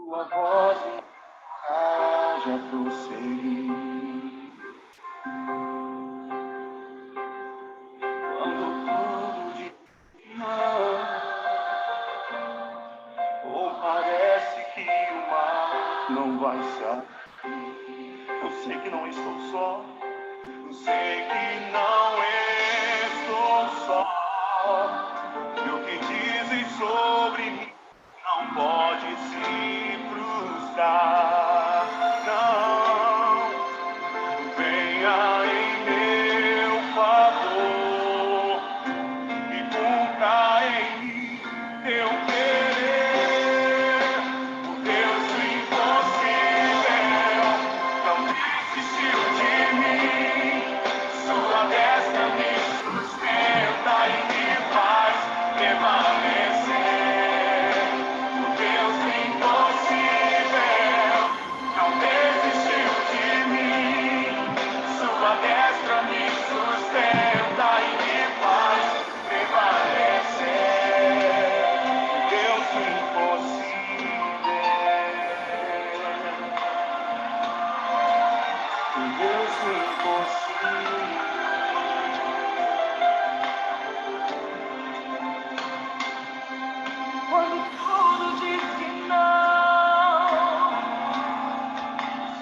Tua voz me encoraja a prosseguir. Quando tudo diz que não, ou parece que o mar não vai se abrir. Eu sei que não estou só, eu sei que não estou só. E o que dizem sobre mim não pode se frustrar. Não, venha em meu favor e cumpra em mim teu querer. O Deus do impossível não desistiu de mim. Sua destra me sustenta e me faz permanecer. O Deus do impossível não desistiu de mim. Sua destra me sustenta e me faz prevalecer. Deus do impossível. Deus do impossível. Quando tudo diz que não,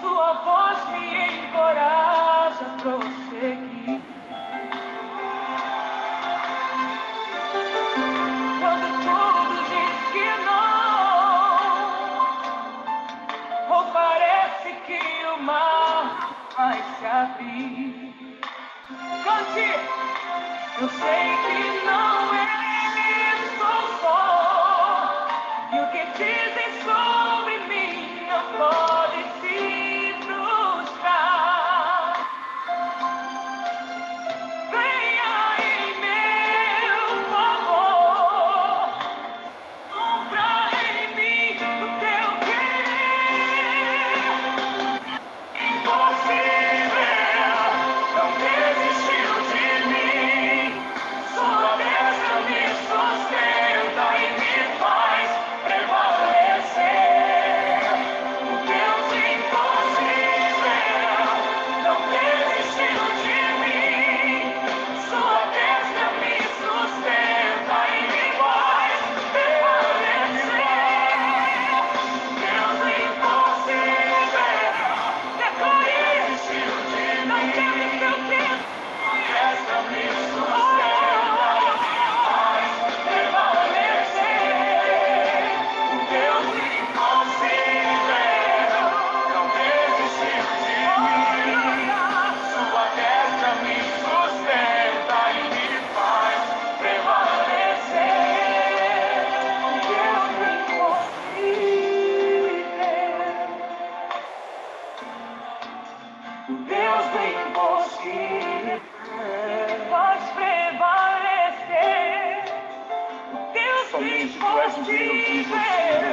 sua voz me encoraja a prosseguir. Quando tudo diz que não, ou parece que o mar vai se abrir. Cante! Eu sei que não estou só, e o que dizem sobre mim não pode se frustrar. Venha em meu favor, cumpra em mim o teu querer. Impossível não desistiu de mim. Sua destra me sustenta e me faz prevalecer. O Deus impossível não desistiu de mim. Sua destra me sustenta e me faz prevalecer. Deus impossível não desistiu de mim. Esta me sustenta e me faz prevalecer. O Deus impossível não desistiu de mim. Sua destra me sustenta e me faz prevalecer. O Deus impossível. O Deus do impossível faz prevalecer. O Deus do impossível,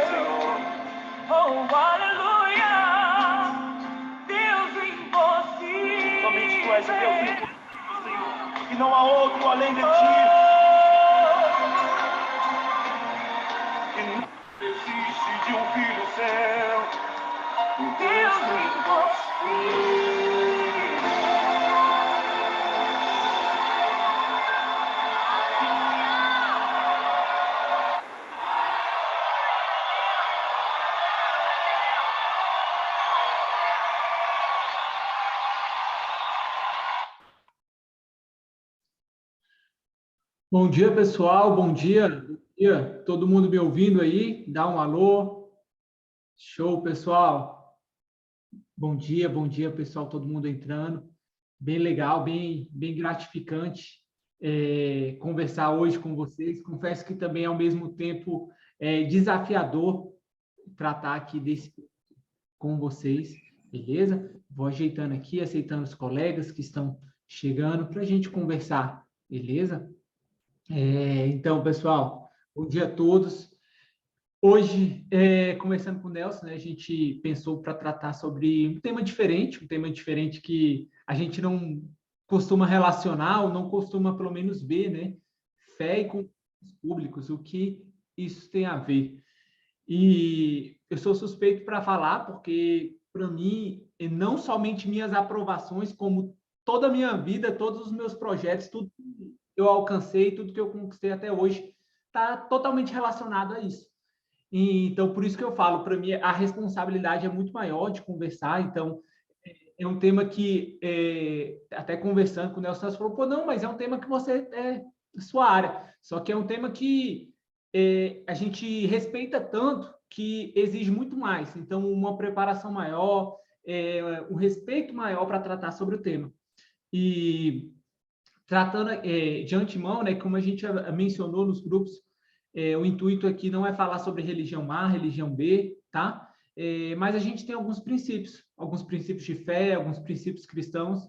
Senhor. Oh, aleluia. Deus do impossível. Somente tu és o Deus do impossível, Senhor. E não há outro além de ti. Que não existe de um filho seu. O Deus do impossível. Bom dia, pessoal. Bom dia. Bom dia. Todo mundo me ouvindo aí? Dá um alô. Show, pessoal. Bom dia, pessoal. Todo mundo entrando. Bem legal, bem gratificante conversar hoje com vocês. Confesso que também, ao mesmo tempo, é desafiador tratar aqui com vocês, beleza? Vou ajeitando aqui, aceitando os colegas que estão chegando para a gente conversar, beleza? Então, pessoal, bom dia a todos. Hoje, conversando com o Nelson, né, a gente pensou para tratar sobre um tema diferente que a gente não costuma relacionar, ou não costuma, pelo menos, ver, né? Fé e conceitos públicos, o que isso tem a ver. E eu sou suspeito para falar, porque, para mim, não somente minhas aprovações, como toda a minha vida, todos os meus projetos, tudo que eu alcancei, tudo que eu conquistei até hoje, está totalmente relacionado a isso. Então, por isso que eu falo, para mim, a responsabilidade é muito maior de conversar. Então, é um tema que, até conversando com o Nelson, falou, pô, não, mas é um tema que você é sua área. Só que é um tema que a gente respeita tanto que exige muito mais. Então, uma preparação maior, um respeito maior para tratar sobre o tema. E tratando de antemão, né, como a gente mencionou nos grupos, o intuito aqui não é falar sobre religião A, religião B, tá? Mas a gente tem alguns princípios de fé, alguns princípios cristãos,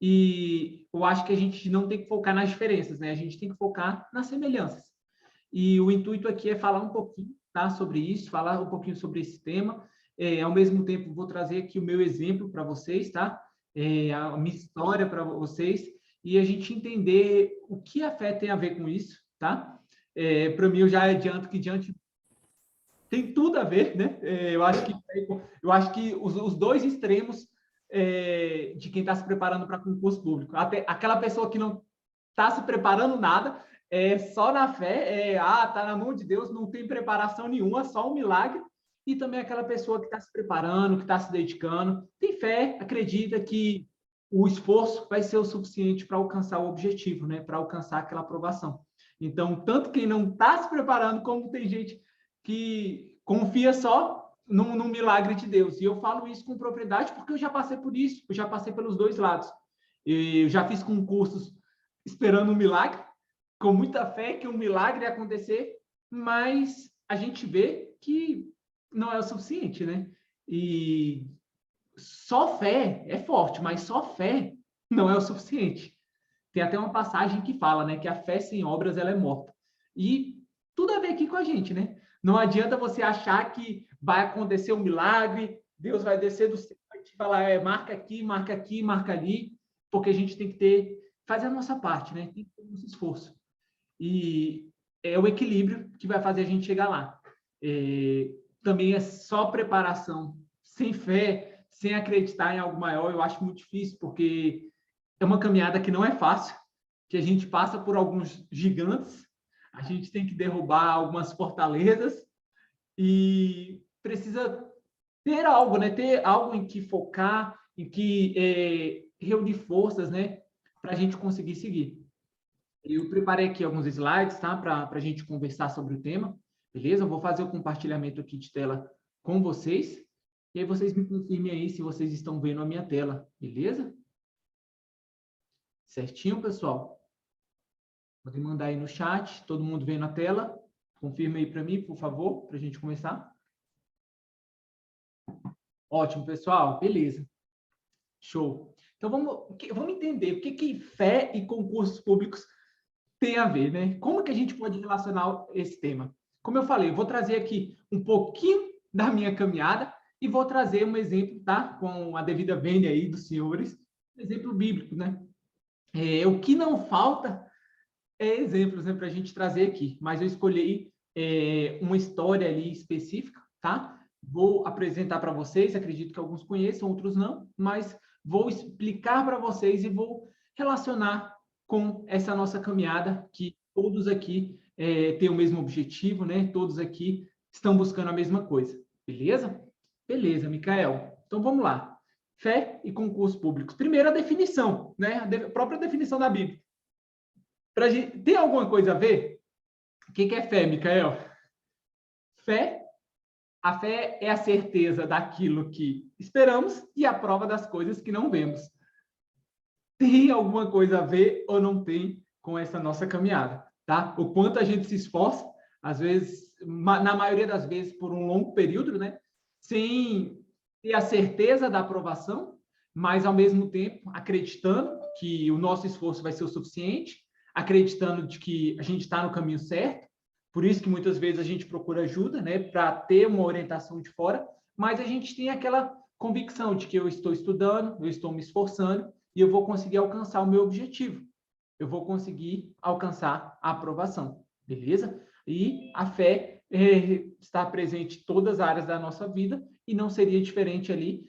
e eu acho que a gente não tem que focar nas diferenças, né? A gente tem que focar nas semelhanças. E o intuito aqui é falar um pouquinho, tá, sobre isso, falar um pouquinho sobre esse tema. Ao mesmo tempo, vou trazer aqui o meu exemplo para vocês, tá? A minha história para vocês, e a gente entender o que a fé tem a ver com isso, tá? Para mim, eu já adianto que diante tem tudo a ver, né? Eu acho que os dois extremos de quem está se preparando para concurso público, até aquela pessoa que não está se preparando nada, só na fé, tá na mão de Deus, não tem preparação nenhuma, só um milagre. E também aquela pessoa que está se preparando, que está se dedicando, tem fé, acredita que o esforço vai ser o suficiente para alcançar o objetivo, né? Para alcançar aquela aprovação. Então, tanto quem não está se preparando, como tem gente que confia só num milagre de Deus. E eu falo isso com propriedade porque eu já passei por isso, eu já passei pelos dois lados. Eu já fiz concursos esperando um milagre, com muita fé que um milagre ia acontecer, mas a gente vê que não é o suficiente, né? E só fé é forte, mas só fé não é o suficiente. Tem até uma passagem que fala, né, que a fé sem obras ela é morta. E tudo a ver aqui com a gente, né? Não adianta você achar que vai acontecer um milagre, Deus vai descer do céu e te falar, marca aqui, marca aqui, marca ali, porque a gente tem que fazer a nossa parte, né? Tem que ter o nosso esforço. E é o equilíbrio que vai fazer a gente chegar lá. Também é só preparação, sem fé, sem acreditar em algo maior, eu acho muito difícil, porque é uma caminhada que não é fácil, que a gente passa por alguns gigantes, a gente tem que derrubar algumas fortalezas e precisa ter algo, né? Ter algo em que focar, em que reunir forças, né? Para a gente conseguir seguir. Eu preparei aqui alguns slides, tá? Para a gente conversar sobre o tema, beleza? Eu vou fazer o compartilhamento aqui de tela com vocês, e aí vocês me confirmem aí se vocês estão vendo a minha tela, beleza? Certinho, pessoal? Podem mandar aí no chat, todo mundo vendo a tela. Confirma aí para mim, por favor, para a gente começar. Ótimo, pessoal. Beleza. Show. Então, vamos entender o que fé e concursos públicos tem a ver, né? Como que a gente pode relacionar esse tema? Como eu falei, eu vou trazer aqui um pouquinho da minha caminhada e vou trazer um exemplo, tá? Com a devida vênia aí dos senhores, um exemplo bíblico, né? O que não falta exemplos, né, para a gente trazer aqui, mas eu escolhi uma história ali específica, tá? Vou apresentar para vocês, acredito que alguns conheçam, outros não, mas vou explicar para vocês e vou relacionar com essa nossa caminhada, que todos aqui têm o mesmo objetivo, né? Todos aqui estão buscando a mesma coisa, beleza? Beleza, Micael. Então vamos lá. Fé e concursos públicos. Primeiro, a definição, né? A própria definição da Bíblia. Tem alguma coisa a ver? O que é fé, Micael? A fé é a certeza daquilo que esperamos e a prova das coisas que não vemos. Tem alguma coisa a ver ou não tem com essa nossa caminhada, tá? O quanto a gente se esforça, às vezes, na maioria das vezes, por um longo período, né? Sem ter a certeza da aprovação, mas, ao mesmo tempo, acreditando que o nosso esforço vai ser o suficiente, acreditando de que a gente está no caminho certo. Por isso que muitas vezes a gente procura ajuda, né, para ter uma orientação de fora, mas a gente tem aquela convicção de que eu estou estudando, eu estou me esforçando e eu vou conseguir alcançar o meu objetivo. Eu vou conseguir alcançar a aprovação, beleza? E a fé estar presente em todas as áreas da nossa vida e não seria diferente ali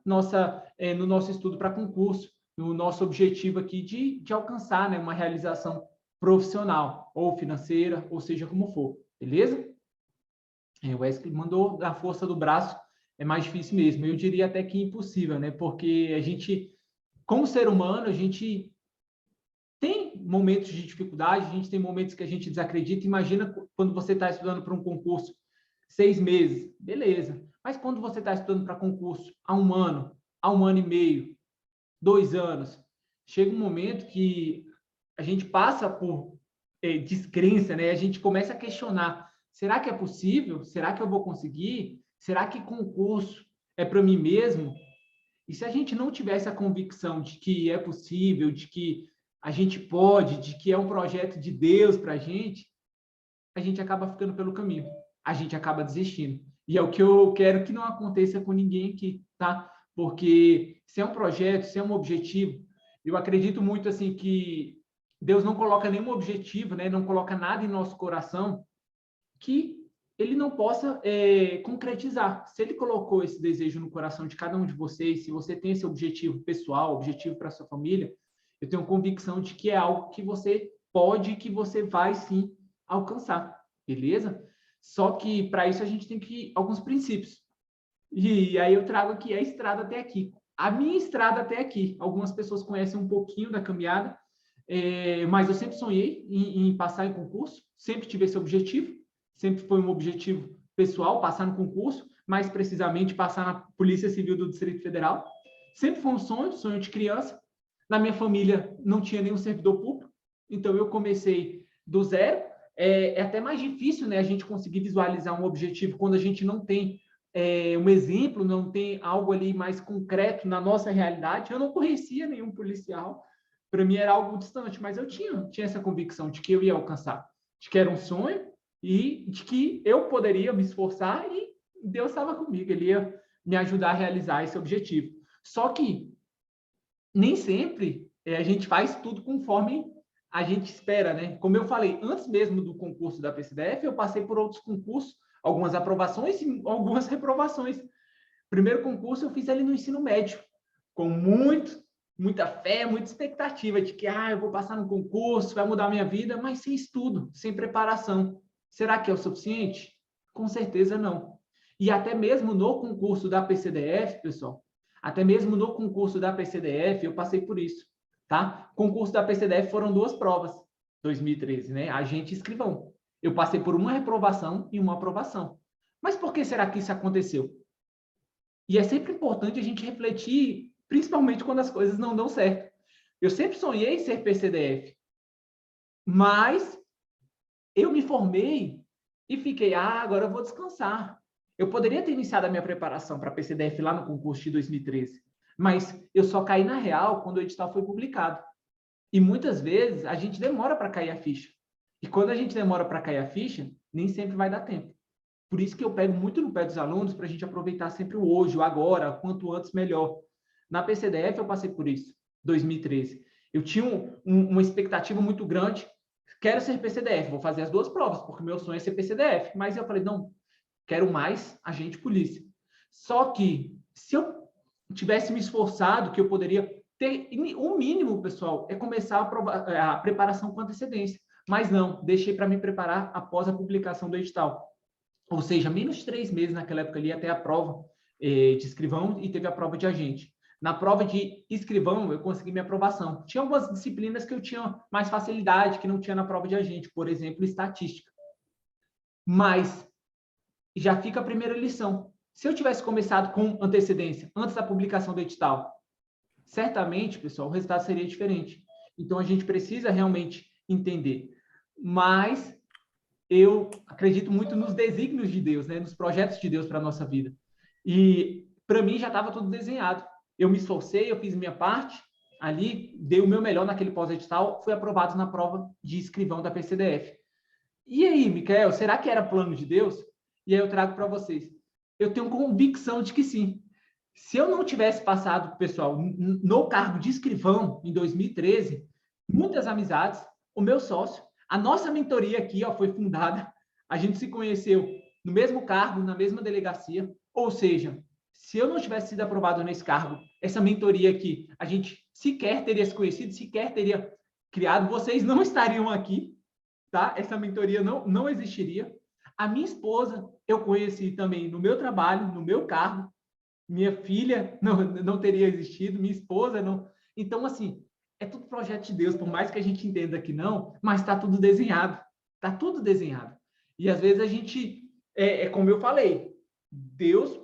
no nosso estudo para concurso, no nosso objetivo aqui de alcançar, né, uma realização profissional ou financeira, ou seja como for, beleza? O Wesley mandou da força do braço, é mais difícil mesmo. Eu diria até que impossível, né? Porque a gente, como ser humano, a gente tem momentos de dificuldade, a gente tem momentos que a gente desacredita. Imagina quando você está estudando para um concurso 6 meses, beleza. Mas quando você está estudando para concurso há 1 ano, há 1 ano e meio, 2 anos, chega um momento que a gente passa por descrença, né? A gente começa a questionar: será que é possível? Será que eu vou conseguir? Será que concurso é para mim mesmo? E se a gente não tiver essa convicção de que é possível, de que a gente pode, de que é um projeto de Deus para a gente acaba ficando pelo caminho. A gente acaba desistindo. E é o que eu quero que não aconteça com ninguém aqui, tá? Porque se é um projeto, se é um objetivo, eu acredito muito assim que Deus não coloca nenhum objetivo, né? Não coloca nada em nosso coração que ele não possa concretizar. Se ele colocou esse desejo no coração de cada um de vocês, se você tem esse objetivo pessoal, objetivo para sua família, eu tenho convicção de que é algo que você pode, que você vai sim alcançar, beleza? Só que para isso a gente tem que alguns princípios. E aí eu trago aqui a estrada até aqui. A minha estrada até aqui. Algumas pessoas conhecem um pouquinho da caminhada, mas eu sempre sonhei em passar em concurso, sempre tive esse objetivo, sempre foi um objetivo pessoal, passar no concurso, mais precisamente passar na Polícia Civil do Distrito Federal. Sempre foi um sonho de criança. Na minha família não tinha nenhum servidor público, então eu comecei do zero. É até mais difícil, né, a gente conseguir visualizar um objetivo quando a gente não tem um exemplo, não tem algo ali mais concreto na nossa realidade. Eu não conhecia nenhum policial, para mim era algo distante, mas eu tinha essa convicção de que eu ia alcançar, de que era um sonho e de que eu poderia me esforçar e Deus estava comigo, ele ia me ajudar a realizar esse objetivo. Só que nem sempre a gente faz tudo conforme a gente espera, né? Como eu falei, antes mesmo do concurso da PCDF, eu passei por outros concursos, algumas aprovações e algumas reprovações. Primeiro concurso eu fiz ali no ensino médio, com muita fé, muita expectativa de que eu vou passar no concurso, vai mudar a minha vida, mas sem estudo, sem preparação. Será que é o suficiente? Com certeza não. E até mesmo no concurso da PCDF, pessoal, até mesmo no concurso da PCDF, eu passei por isso, tá? Concurso da PCDF foram 2 provas, 2013, né? Agente e escrivão. Eu passei por uma reprovação e uma aprovação. Mas por que será que isso aconteceu? E é sempre importante a gente refletir, principalmente quando as coisas não dão certo. Eu sempre sonhei em ser PCDF, mas eu me formei e fiquei, agora eu vou descansar. Eu poderia ter iniciado a minha preparação para a PCDF lá no concurso de 2013, mas eu só caí na real quando o edital foi publicado. E muitas vezes a gente demora para cair a ficha. E quando a gente demora para cair a ficha, nem sempre vai dar tempo. Por isso que eu pego muito no pé dos alunos para a gente aproveitar sempre o hoje, o agora, quanto antes melhor. Na PCDF eu passei por isso, 2013. Eu tinha uma expectativa muito grande, quero ser PCDF, vou fazer as 2 provas, porque meu sonho é ser PCDF. Mas eu falei, não, quero mais agente polícia. Só que, se eu tivesse me esforçado, que eu poderia ter, o mínimo, pessoal, é começar a preparação com antecedência. Mas não, deixei para me preparar após a publicação do edital. Ou seja, menos de 3 meses naquela época ali, até a prova de escrivão e teve a prova de agente. Na prova de escrivão, eu consegui minha aprovação. Tinha algumas disciplinas que eu tinha mais facilidade, que não tinha na prova de agente, por exemplo, estatística. Mas já fica a primeira lição. Se eu tivesse começado com antecedência, antes da publicação do edital, certamente, pessoal, o resultado seria diferente. Então, a gente precisa realmente entender. Mas eu acredito muito nos desígnios de Deus, né? Nos projetos de Deus para a nossa vida. E, para mim, já estava tudo desenhado. Eu me esforcei, eu fiz minha parte, ali, dei o meu melhor naquele pós-edital, fui aprovado na prova de escrivão da PCDF. E aí, Micael, será que era plano de Deus? E aí eu trago para vocês. Eu tenho convicção de que sim. Se eu não tivesse passado, pessoal, no cargo de escrivão em 2013, muitas amizades, o meu sócio, a nossa mentoria aqui foi fundada. A gente se conheceu no mesmo cargo, na mesma delegacia, ou seja, se eu não tivesse sido aprovado nesse cargo, essa mentoria aqui, a gente sequer teria se conhecido, sequer teria criado, vocês não estariam aqui, tá? Essa mentoria não existiria. A minha esposa, eu conheci também no meu trabalho, no meu cargo. Minha filha não teria existido, minha esposa não. Então, assim, é tudo projeto de Deus, por mais que a gente entenda que não, mas está tudo desenhado. Está tudo desenhado. E às vezes a gente, como eu falei, Deus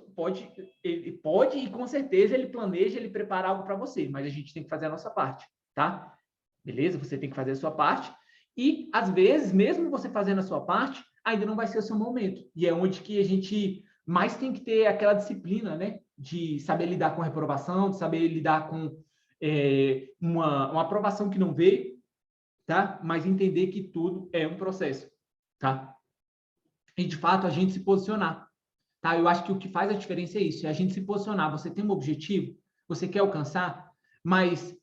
ele pode e com certeza ele planeja, ele prepara algo para você, mas a gente tem que fazer a nossa parte, tá? Beleza? Você tem que fazer a sua parte. E, às vezes, mesmo você fazendo a sua parte, ainda não vai ser o seu momento. E é onde que a gente mais tem que ter aquela disciplina, né? De saber lidar com reprovação, de saber lidar com uma aprovação que não veio, tá? Mas entender que tudo é um processo, tá? E, de fato, a gente se posicionar, tá? Eu acho que o que faz a diferença é isso, é a gente se posicionar. Você tem um objetivo, você quer alcançar, mas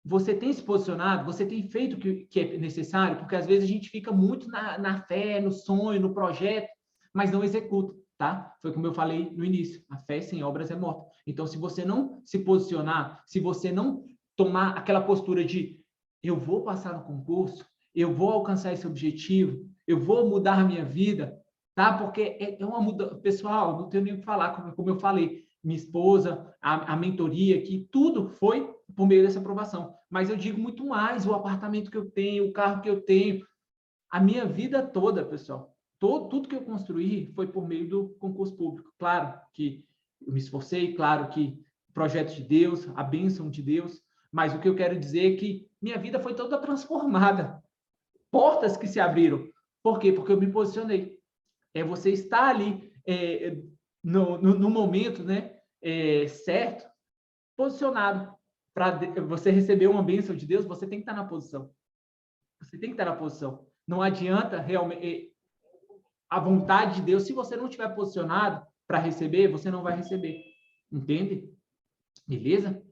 você tem se posicionado, você tem feito o que é necessário, porque às vezes a gente fica muito na fé, no sonho, no projeto, mas não executa, tá? Foi como eu falei no início, a fé sem obras é morta. Então, se você não se posicionar, se você não tomar aquela postura de eu vou passar no concurso, eu vou alcançar esse objetivo, eu vou mudar a minha vida, tá? Porque é uma mudança. Pessoal, não tenho nem o que falar, como eu falei, minha esposa, a mentoria, que tudo foi por meio dessa aprovação. Mas eu digo muito mais, o apartamento que eu tenho, o carro que eu tenho, a minha vida toda, pessoal, tudo que eu construí foi por meio do concurso público. Claro que eu me esforcei, claro que projeto de Deus, a bênção de Deus, mas o que eu quero dizer é que minha vida foi toda transformada. Portas que se abriram. Por quê? Porque eu me posicionei. Você está ali no momento, né, certo, posicionado. Para você receber uma bênção de Deus, você tem que estar na posição. Você tem que estar na posição. Não adianta realmente a vontade de Deus, se você não estiver posicionado para receber, você não vai receber. Entende? Beleza?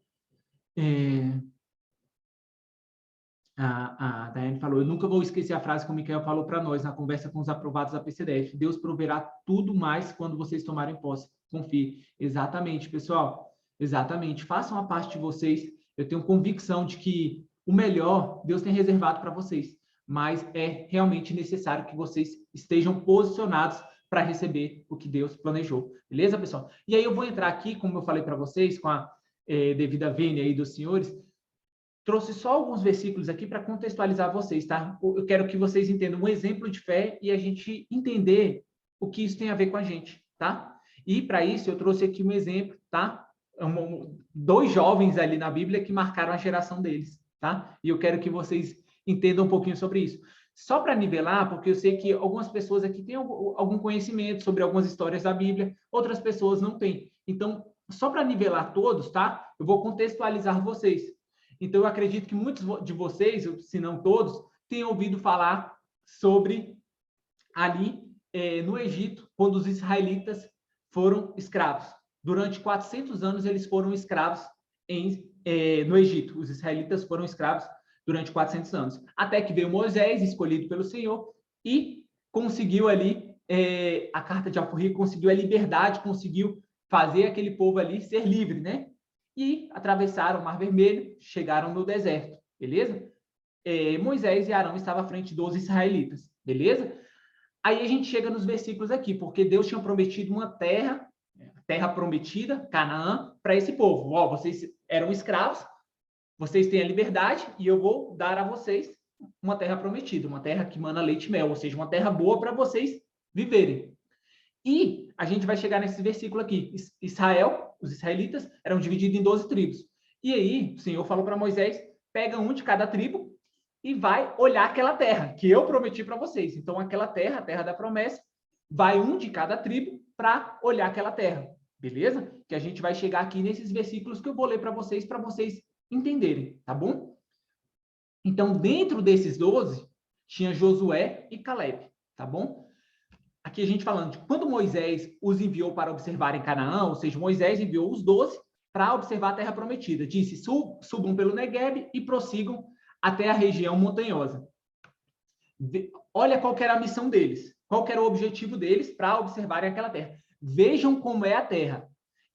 A Daiane falou, eu nunca vou esquecer a frase que o Michael falou para nós na conversa com os aprovados da PCDF. Deus proverá tudo mais quando vocês tomarem posse. Confie. Exatamente, pessoal. Exatamente. Façam a parte de vocês. Eu tenho convicção de que o melhor Deus tem reservado para vocês, mas é realmente necessário que vocês estejam posicionados para receber o que Deus planejou. Beleza, pessoal? E aí eu vou entrar aqui, como eu falei para vocês, com a devida vênia aí dos senhores, trouxe só alguns versículos aqui para contextualizar vocês, tá? Eu quero que vocês entendam um exemplo de fé e a gente entender o que isso tem a ver com a gente, tá? E para isso eu trouxe aqui um exemplo, tá? Dois jovens ali na Bíblia que marcaram a geração deles, tá? E eu quero que vocês entendam um pouquinho sobre isso. Só para nivelar, porque eu sei que algumas pessoas aqui têm algum conhecimento sobre algumas histórias da Bíblia, outras pessoas não têm. Então, só para nivelar todos, tá? Eu vou contextualizar vocês. Então, eu acredito que muitos de vocês, se não todos, tenham ouvido falar sobre ali no Egito, quando os israelitas foram escravos. Durante 400 anos, eles foram escravos no Egito. Os israelitas foram escravos durante 400 anos. Até que veio Moisés, escolhido pelo Senhor, e conseguiu ali a carta de alforria, conseguiu a liberdade, conseguiu fazer aquele povo ali ser livre, né? E atravessaram o Mar Vermelho, chegaram no deserto, beleza? Moisés e Arão estavam à frente dos israelitas, beleza? Aí a gente chega nos versículos aqui, porque Deus tinha prometido uma terra prometida, Canaã, para esse povo. Ó, vocês eram escravos, vocês têm a liberdade e eu vou dar a vocês uma terra prometida, uma terra que mana leite e mel, ou seja, uma terra boa para vocês viverem. E a gente vai chegar nesse versículo aqui. Israel, os israelitas, eram divididos em 12 tribos. E aí, o Senhor falou para Moisés, pega um de cada tribo e vai olhar aquela terra que eu prometi para vocês. Então, aquela terra, a terra da promessa, vai um de cada tribo para olhar aquela terra. Beleza? Que a gente vai chegar aqui nesses versículos que eu vou ler para vocês entenderem, tá bom? Então, dentro desses 12, tinha Josué e Caleb, tá bom? Aqui a gente falando de quando Moisés os enviou para observar em Canaã, ou seja, Moisés enviou os 12 para observar a terra prometida. Disse, subam pelo Negueb e prossigam até a região montanhosa. Olha qual que era a missão deles. qual que era o objetivo deles para observarem aquela terra. Vejam como é a terra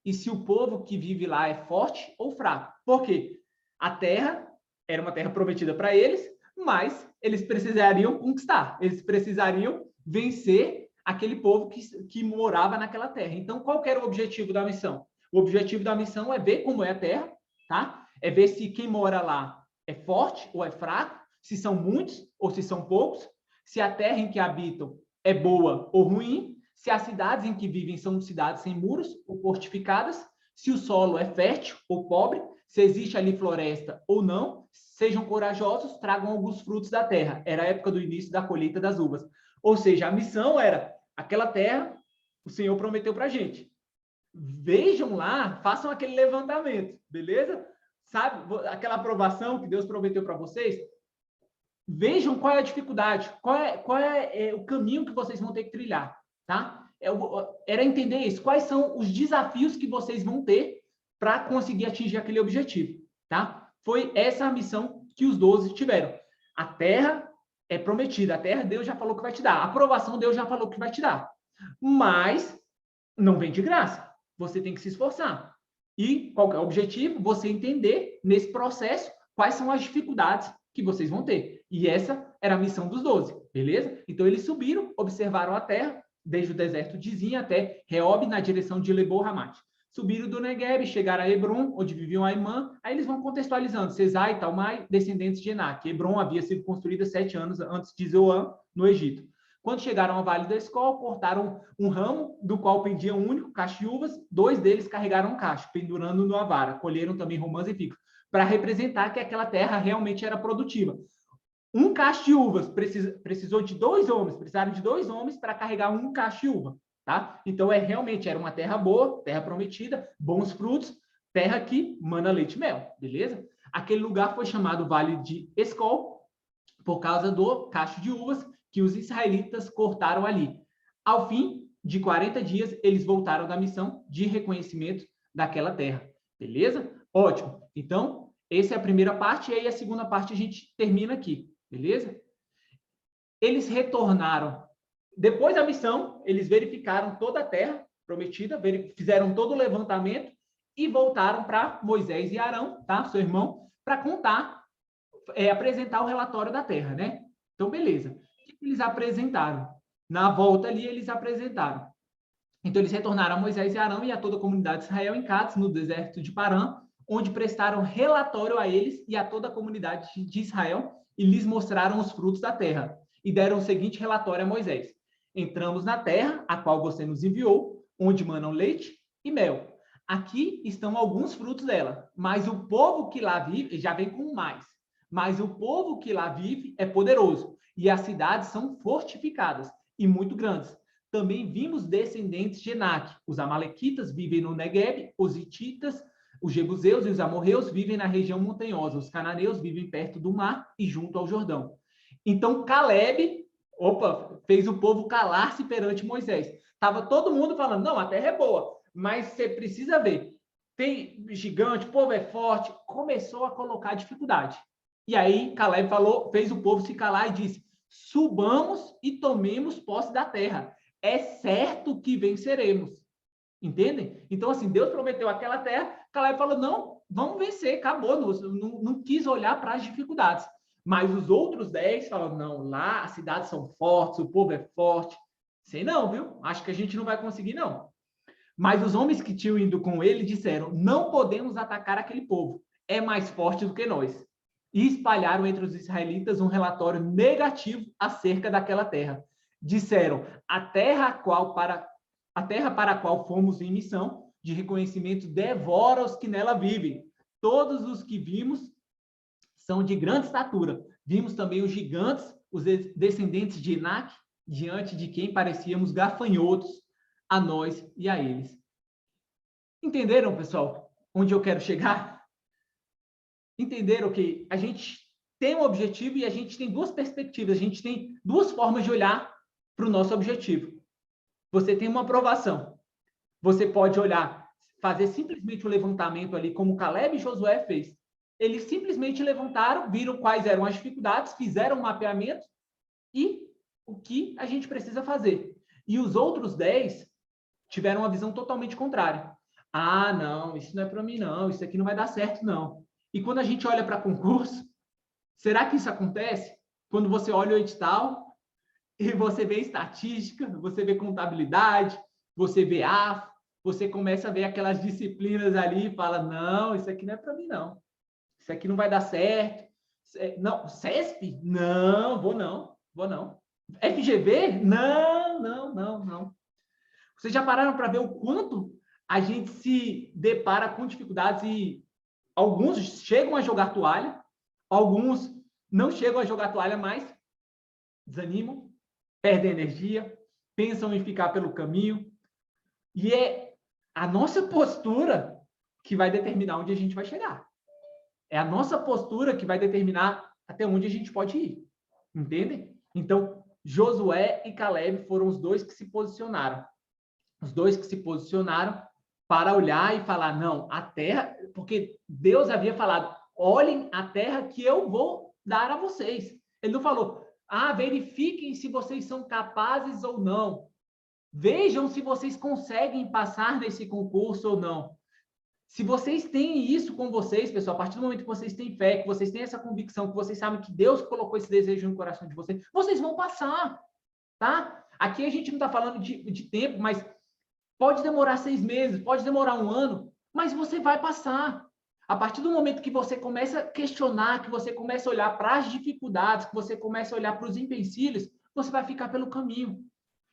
e se o povo que vive lá é forte ou fraco. Por quê? A terra era uma terra prometida para eles, mas eles precisariam conquistar, eles precisariam vencer aquele povo que morava naquela terra. Então, qual que era o objetivo da missão? O objetivo da missão é ver como é a terra, tá? É ver se quem mora lá é forte ou é fraco, se são muitos ou se são poucos, se a terra em que habitam é boa ou ruim, se as cidades em que vivem são cidades sem muros ou fortificadas, se o solo é fértil ou pobre, se existe ali floresta ou não, sejam corajosos, tragam alguns frutos da terra. Era a época do início da colheita das uvas. Ou seja, a missão era aquela terra, o Senhor prometeu para a gente. Vejam lá, façam aquele levantamento, beleza? Sabe, aquela aprovação que Deus prometeu para vocês? Vejam qual é a dificuldade, qual é o caminho que vocês vão ter que trilhar, tá? Era entender isso, quais são os desafios que vocês vão ter para conseguir atingir aquele objetivo, tá? Foi essa a missão que os 12 tiveram. A terra é prometida, a terra Deus já falou que vai te dar, a aprovação Deus já falou que vai te dar, mas não vem de graça, você tem que se esforçar. E qual é o objetivo? Você entender nesse processo quais são as dificuldades que vocês vão ter. E essa era a missão dos 12, beleza? Então, eles subiram, observaram a terra, desde o deserto de Zin até Reob, na direção de Lebo-Hamat. Subiram do Negueb, chegaram a Hebron, onde viviam Aimã. Aí eles vão contextualizando, Sesai e Talmai, descendentes de Enac. Hebron havia sido construída 7 anos antes de Zoan, no Egito. Quando chegaram ao Vale da Escol, cortaram um ramo, do qual pendia um único cacho de uvas, 2 deles carregaram um cacho, pendurando no avara. Colheram também romãs e figos, para representar que aquela terra realmente era produtiva. Um cacho de uvas precisou de 2 homens, precisaram de 2 homens para carregar um cacho de uva, tá? Então, realmente era uma terra boa, terra prometida, bons frutos, terra que mana leite e mel, beleza? Aquele lugar foi chamado Vale de Escol, por causa do cacho de uvas que os israelitas cortaram ali. Ao fim de 40 dias, eles voltaram da missão de reconhecimento daquela terra, beleza? Ótimo. Então, essa é a primeira parte, e aí a segunda parte a gente termina aqui, beleza? Eles retornaram. Depois da missão, eles verificaram toda a terra prometida, fizeram todo o levantamento e voltaram para Moisés e Arão, tá? Seu irmão, para contar, apresentar o relatório da terra, né? Então, beleza. O que eles apresentaram? Na volta ali, eles apresentaram. Então, eles retornaram a Moisés e Arão e a toda a comunidade de Israel em Cádiz, no deserto de Parã, onde prestaram relatório a eles e a toda a comunidade de Israel e lhes mostraram os frutos da terra. E deram o seguinte relatório a Moisés: entramos na terra, a qual você nos enviou, onde manam leite e mel. Aqui estão alguns frutos dela, mas o povo que lá vive, já vem com mais, mas o povo que lá vive é poderoso, e as cidades são fortificadas e muito grandes. Também vimos descendentes de Enac. Os amalequitas vivem no Negueb, os hititas, os jebuseus e os amorreus vivem na região montanhosa, os cananeus vivem perto do mar e junto ao Jordão. Então, Caleb, fez o povo calar-se perante Moisés. Estava todo mundo falando, não, a terra é boa, mas você precisa ver, tem gigante, o povo é forte, começou a colocar dificuldade. E aí, Caleb fez o povo se calar e disse, subamos e tomemos posse da terra. É certo que venceremos. Entendem? Então, assim, Deus prometeu aquela terra, Caleb falou, não, vamos vencer, acabou, não quis olhar para as dificuldades. Mas os outros 10 falaram, não, lá as cidades são fortes, o povo é forte. Sei não, viu? Acho que a gente não vai conseguir, não. Mas os homens que tinham ido com ele disseram, não podemos atacar aquele povo, é mais forte do que nós. E espalharam entre os israelitas um relatório negativo acerca daquela terra. Disseram, a terra para a qual fomos em missão de reconhecimento devora os que nela vivem. Todos os que vimos são de grande estatura. Vimos também os gigantes, os descendentes de Enac, diante de quem parecíamos gafanhotos a nós e a eles. Entenderam, pessoal, onde eu quero chegar? Entenderam que a gente tem um objetivo e a gente tem 2 perspectivas, a gente tem 2 formas de olhar para o nosso objetivo. Você tem uma aprovação. Você pode olhar, fazer simplesmente o levantamento ali, como Caleb e Josué fez. Eles simplesmente levantaram, viram quais eram as dificuldades, fizeram um mapeamento e o que a gente precisa fazer. E os outros 10 tiveram uma visão totalmente contrária. Ah, não, isso não é para mim, não. Isso aqui não vai dar certo, não. E quando a gente olha para concurso, será que isso acontece? Quando você olha o edital e você vê estatística, você vê contabilidade, você vê AF, você começa a ver aquelas disciplinas ali e fala, não, isso aqui não é para mim, não. Isso aqui não vai dar certo. Não, CESP? Não, vou não, vou não. FGV? Não, não, não, não. Vocês já pararam para ver o quanto a gente se depara com dificuldades e alguns chegam a jogar toalha, alguns não chegam a jogar toalha, mas desanimam, perdem energia, pensam em ficar pelo caminho. E é a nossa postura que vai determinar onde a gente vai chegar. É a nossa postura que vai determinar até onde a gente pode ir. Entendem? Então, Josué e Caleb foram os dois que se posicionaram. Os dois que se posicionaram para olhar e falar, não, a terra, porque Deus havia falado, olhem a terra que eu vou dar a vocês. Ele não falou, verifiquem se vocês são capazes ou não. Vejam se vocês conseguem passar nesse concurso ou não. Se vocês têm isso com vocês, pessoal, a partir do momento que vocês têm fé, que vocês têm essa convicção, que vocês sabem que Deus colocou esse desejo no coração de vocês, vocês vão passar, tá? Aqui a gente não está falando de tempo, mas pode demorar 6 meses, pode demorar 1 ano, mas você vai passar. A partir do momento que você começa a questionar, que você começa a olhar para as dificuldades, que você começa a olhar para os empecilhos, você vai ficar pelo caminho.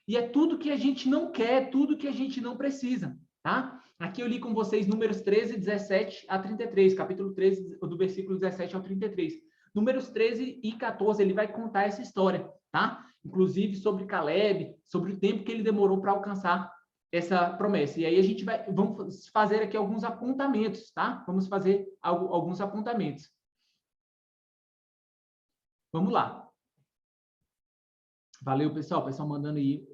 E é tudo que a gente não quer, tudo que a gente não precisa, tá? Aqui eu li com vocês Números 13, 17 a 33, capítulo 13, do versículo 17 ao 33. Números 13 e 14, ele vai contar essa história, tá? Inclusive sobre Caleb, sobre o tempo que ele demorou para alcançar essa promessa. E aí vamos fazer aqui alguns apontamentos, tá? Vamos fazer alguns apontamentos. Vamos lá. Valeu, pessoal. O pessoal mandando aí.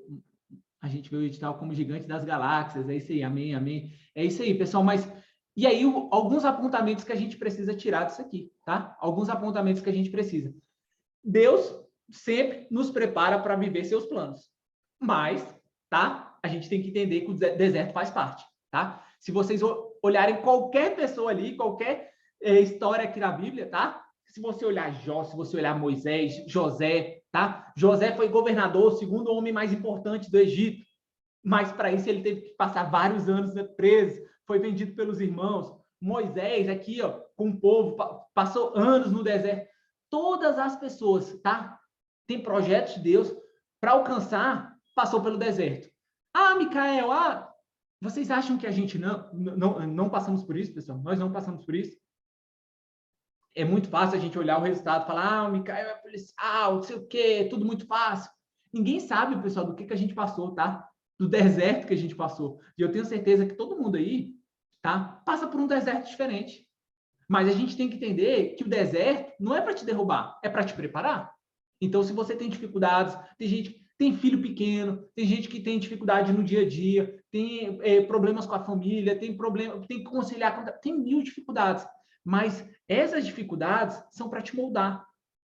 A gente vê o edital como gigante das galáxias. É isso aí, amém, amém. É isso aí, pessoal. Mas, e aí, alguns apontamentos que a gente precisa tirar disso aqui, tá? Alguns apontamentos que a gente precisa. Deus sempre nos prepara para viver seus planos. Mas, tá? A gente tem que entender que o deserto faz parte, tá? Se vocês olharem qualquer pessoa ali, qualquer história aqui na Bíblia, tá? Se você olhar Jó, se você olhar Moisés, José, tá? José foi governador, o segundo homem mais importante do Egito, mas para isso ele teve que passar vários anos preso, foi vendido pelos irmãos. Moisés aqui, ó, com o povo, passou anos no deserto. Todas as pessoas, tá? Tem projetos de Deus para alcançar, passou pelo deserto. Micael, vocês acham que a gente não passamos por isso, pessoal? Nós não passamos por isso? É muito fácil a gente olhar o resultado e falar, o Micael é policial, não sei o quê, tudo muito fácil. Ninguém sabe, pessoal, do que a gente passou, tá? Do deserto que a gente passou. E eu tenho certeza que todo mundo aí, tá? Passa por um deserto diferente. Mas a gente tem que entender que o deserto não é para te derrubar, é para te preparar. Então, se você tem dificuldades, tem gente tem filho pequeno, tem gente que tem dificuldade no dia a dia, tem problemas com a família, tem que conciliar, tem 1000 dificuldades. Mas essas dificuldades são para te moldar.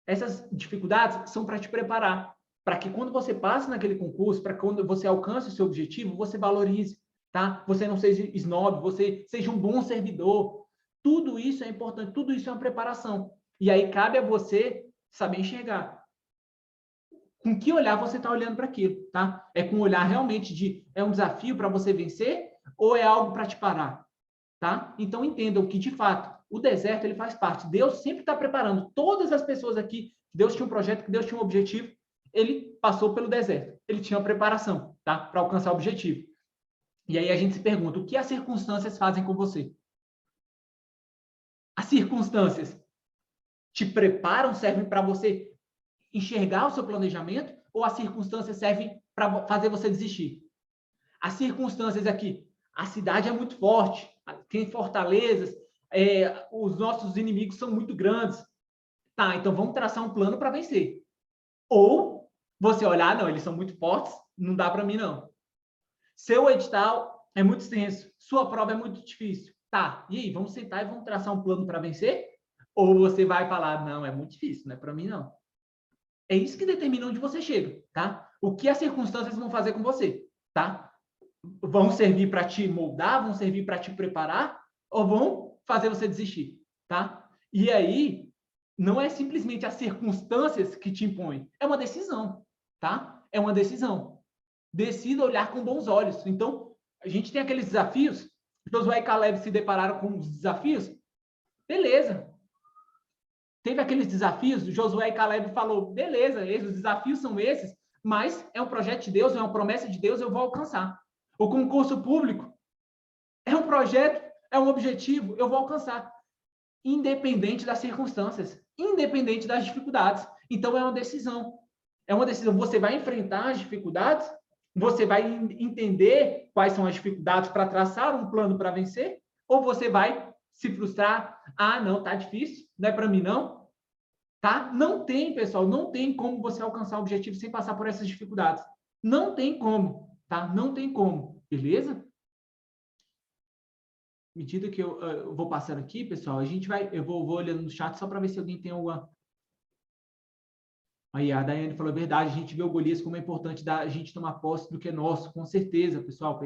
Essas dificuldades são para te preparar. Para que quando você passe naquele concurso, para quando você alcance o seu objetivo, você valorize, tá? Você não seja snob, você seja um bom servidor. Tudo isso é importante, tudo isso é uma preparação. E aí cabe a você saber enxergar. Com que olhar você está olhando para aquilo, tá? É com um olhar realmente é um desafio para você vencer ou é algo para te parar, tá? Então entendam que, de fato, o deserto ele faz parte. Deus sempre está preparando todas as pessoas aqui. Deus tinha um projeto, que Deus tinha um objetivo. Ele passou pelo deserto. Ele tinha uma preparação, tá? Para alcançar o objetivo. E aí a gente se pergunta, o que as circunstâncias fazem com você? As circunstâncias te preparam, servem para você enxergar o seu planejamento ou as circunstâncias servem para fazer você desistir? As circunstâncias aqui, a cidade é muito forte, tem fortalezas, os nossos inimigos são muito grandes. Tá, então vamos traçar um plano para vencer. Ou você olhar, não, eles são muito fortes, não dá para mim não. Seu edital é muito extenso, sua prova é muito difícil. Tá, e aí, vamos sentar e vamos traçar um plano para vencer? Ou você vai falar, não, é muito difícil, não é para mim não. É isso que determina onde você chega, tá? O que as circunstâncias vão fazer com você, tá? Vão servir para te moldar, vão servir para te preparar, ou vão fazer você desistir, tá? E aí, não é simplesmente as circunstâncias que te impõem, é uma decisão, tá? É uma decisão. Decida olhar com bons olhos. Então, a gente tem aqueles desafios, Josué e Caleb se depararam com os desafios, beleza. Teve aqueles desafios, Josué e Caleb falou, beleza, os desafios são esses, mas é um projeto de Deus, é uma promessa de Deus, eu vou alcançar. O concurso público é um projeto, é um objetivo, eu vou alcançar. Independente das circunstâncias, independente das dificuldades. Então, é uma decisão. É uma decisão. Você vai enfrentar as dificuldades, você vai entender quais são as dificuldades para traçar um plano para vencer, ou você vai se frustrar. Ah, não, tá difícil, não é para mim, não. Tá? Não tem, pessoal, não tem como você alcançar o objetivo sem passar por essas dificuldades. Não tem como, tá? Não tem como, beleza? À medida que eu vou passando aqui, pessoal, eu vou olhando no chat só para ver se alguém tem alguma... Aí a Daiane falou a verdade, a gente vê o Golias como é importante a gente tomar posse do que é nosso, com certeza, pessoal.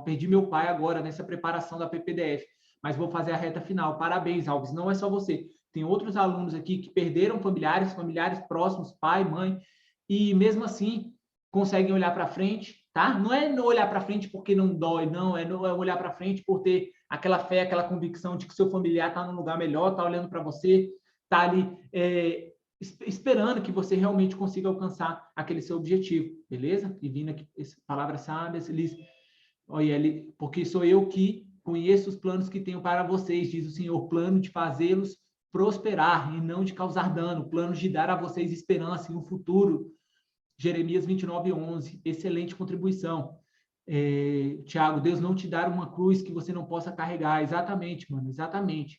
Perdi meu pai agora nessa preparação da PPDF, mas vou fazer a reta final. Parabéns, Alves, não é só você. Tem outros alunos aqui que perderam familiares próximos, pai, mãe, e mesmo assim conseguem olhar para frente, tá? Não é olhar para frente porque não dói, não, é olhar para frente por ter aquela fé, aquela convicção de que seu familiar está num lugar melhor, está olhando para você, está ali... esperando que você realmente consiga alcançar aquele seu objetivo, beleza? E vindo aqui, palavras sábias, Liz, olha, porque sou eu que conheço os planos que tenho para vocês, diz o Senhor, plano de fazê-los prosperar e não de causar dano, plano de dar a vocês esperança e um futuro. Jeremias 29:11, excelente contribuição. Tiago, Deus não te dar uma cruz que você não possa carregar, exatamente, mano, exatamente.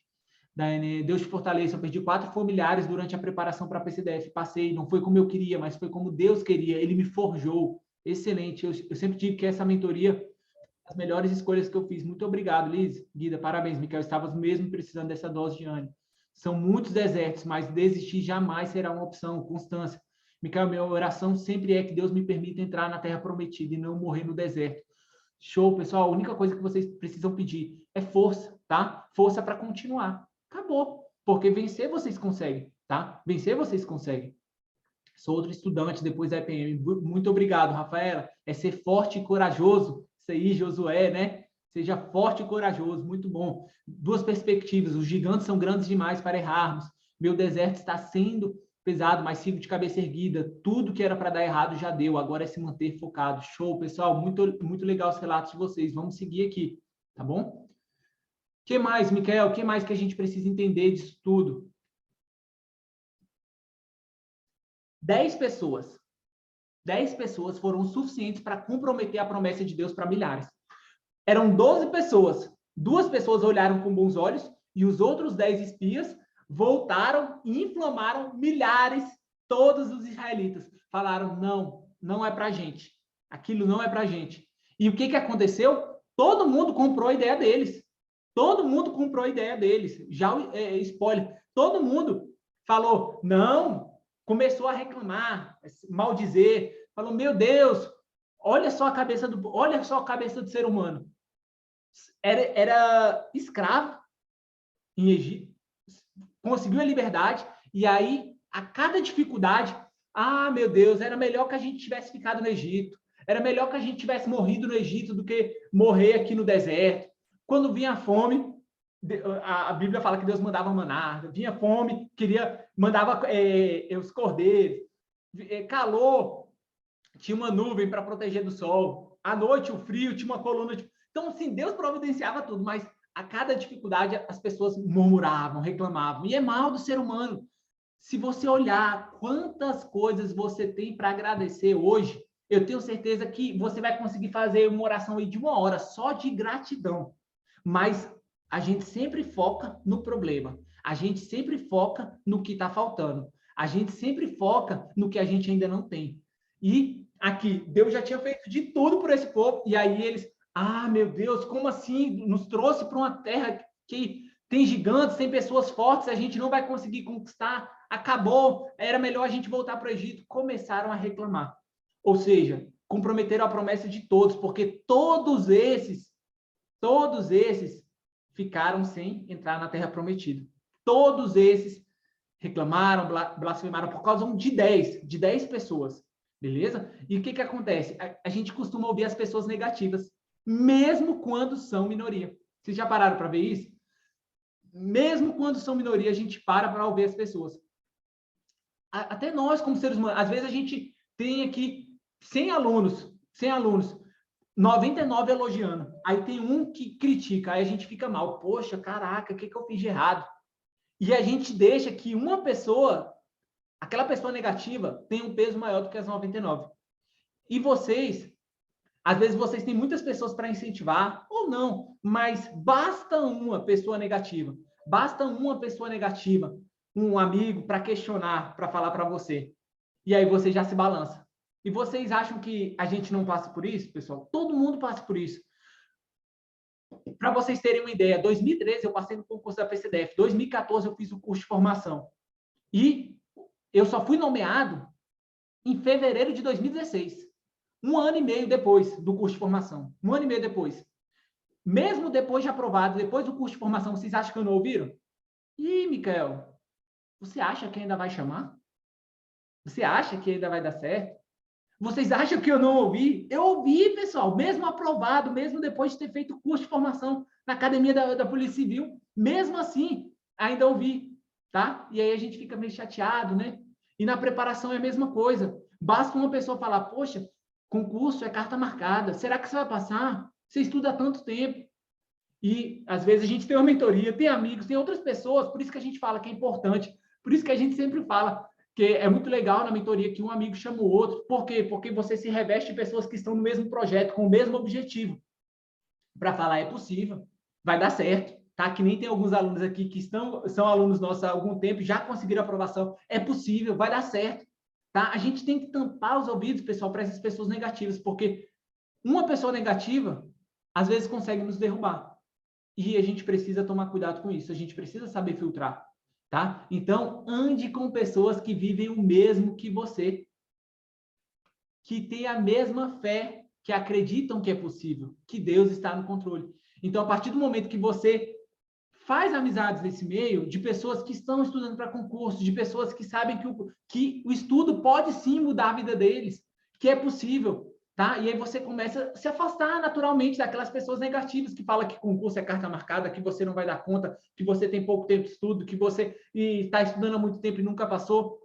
Deus te fortaleça. Eu perdi 4 familiares durante a preparação para a PCDF. Passei, não foi como eu queria, mas foi como Deus queria. Ele me forjou. Excelente. Eu sempre digo que essa mentoria, as melhores escolhas que eu fiz. Muito obrigado, Liz. Guida, parabéns, Micael. Estavas mesmo precisando dessa dose de ânimo. São muitos desertos, mas desistir jamais será uma opção. Constância. Micael, minha oração sempre é que Deus me permita entrar na terra prometida e não morrer no deserto. Show, pessoal. A única coisa que vocês precisam pedir é força, tá? Força para continuar. Acabou. Porque vencer vocês conseguem, tá? Vencer vocês conseguem. Sou outro estudante depois da EPM. Muito obrigado, Rafaela. É ser forte e corajoso. Isso aí, Josué, né? Seja forte e corajoso. Muito bom. 2 perspectivas. Os gigantes são grandes demais para errarmos. Meu deserto está sendo pesado, mas sigo de cabeça erguida. Tudo que era para dar errado já deu. Agora é se manter focado. Show, pessoal. Muito, muito legal os relatos de vocês. Vamos seguir aqui, tá bom? O que mais, Micael? O que mais que a gente precisa entender disso tudo? 10 pessoas. 10 pessoas foram suficientes para comprometer a promessa de Deus para milhares. Eram 12 pessoas. 2 pessoas olharam com bons olhos e os outros 10 espias voltaram e inflamaram milhares, todos os israelitas. Falaram, não, não é para a gente. Aquilo não é para a gente. E o que aconteceu? Todo mundo comprou a ideia deles. Todo mundo comprou a ideia deles. Já spoiler. Todo mundo falou, não, começou a reclamar, maldizer, falou, meu Deus, olha só a cabeça do ser humano. Era escravo em Egito, conseguiu a liberdade, e aí, a cada dificuldade, meu Deus, era melhor que a gente tivesse ficado no Egito, era melhor que a gente tivesse morrido no Egito do que morrer aqui no deserto. Quando vinha a fome, a Bíblia fala que Deus mandava maná, vinha fome, mandava os cordeiros, calor, tinha uma nuvem para proteger do sol, à noite o frio, tinha uma coluna de... Então, assim, Deus providenciava tudo, mas a cada dificuldade as pessoas murmuravam, reclamavam, e é mal do ser humano. Se você olhar quantas coisas você tem para agradecer hoje, eu tenho certeza que você vai conseguir fazer uma oração aí de 1 hora só de gratidão. Mas a gente sempre foca no problema. A gente sempre foca no que está faltando. A gente sempre foca no que a gente ainda não tem. E aqui, Deus já tinha feito de tudo por esse povo. E aí eles, meu Deus, como assim? Nos trouxe para uma terra que tem gigantes, tem pessoas fortes, a gente não vai conseguir conquistar, acabou, era melhor a gente voltar para o Egito. Começaram a reclamar. Ou seja, comprometeram a promessa de todos, porque todos esses ficaram sem entrar na Terra Prometida. Todos esses reclamaram, blasfemaram por causa de 10 pessoas, beleza? E o que acontece? A gente costuma ouvir as pessoas negativas, mesmo quando são minoria. Vocês já pararam para ver isso? Mesmo quando são minoria, a gente para ouvir as pessoas. Até nós, como seres humanos, às vezes a gente tem aqui 100 alunos, 99 elogiando. Aí tem um que critica, aí a gente fica mal. Poxa, caraca, o que eu fiz de errado? E a gente deixa que uma pessoa, aquela pessoa negativa, tem um peso maior do que as 99. E vocês, às vezes vocês têm muitas pessoas para incentivar, ou não, mas basta uma pessoa negativa, um amigo para questionar, para falar para você. E aí você já se balança. E vocês acham que a gente não passa por isso, pessoal? Todo mundo passa por isso. Para vocês terem uma ideia, 2013 eu passei no concurso da PCDF, 2014 eu fiz o curso de formação. E eu só fui nomeado em fevereiro de 2016. Um ano e meio depois do curso de formação. Um ano e meio depois. Mesmo depois de aprovado, depois do curso de formação, vocês acham que eu não ouviram? Ih, Micael, você acha que ainda vai chamar? Você acha que ainda vai dar certo? Vocês acham que eu não ouvi? Eu ouvi, pessoal, mesmo aprovado, mesmo depois de ter feito curso de formação na academia da Polícia Civil, mesmo assim, ainda ouvi, tá? E aí a gente fica meio chateado, né? E na preparação é a mesma coisa. Basta uma pessoa falar, poxa, concurso é carta marcada, será que você vai passar? Você estuda há tanto tempo. E, às vezes, a gente tem uma mentoria, tem amigos, tem outras pessoas, por isso que a gente fala que é importante, por isso que a gente sempre fala que é muito legal na mentoria que um amigo chama o outro. Por quê? Porque você se reveste de pessoas que estão no mesmo projeto, com o mesmo objetivo. Para falar, é possível, vai dar certo, tá? Que nem tem alguns alunos aqui que são alunos nossos há algum tempo, já conseguiram aprovação, é possível, vai dar certo, tá? A gente tem que tampar os ouvidos, pessoal, para essas pessoas negativas, porque uma pessoa negativa, às vezes, consegue nos derrubar. E a gente precisa tomar cuidado com isso, a gente precisa saber filtrar. Tá? Então, ande com pessoas que vivem o mesmo que você, que têm a mesma fé, que acreditam que é possível, que Deus está no controle. Então, a partir do momento que você faz amizades nesse meio, de pessoas que estão estudando para concurso, de pessoas que sabem que o estudo pode sim mudar a vida deles, que é possível, tá? E aí você começa a se afastar naturalmente daquelas pessoas negativas que falam que concurso é carta marcada, que você não vai dar conta, que você tem pouco tempo de estudo, que você está estudando há muito tempo e nunca passou.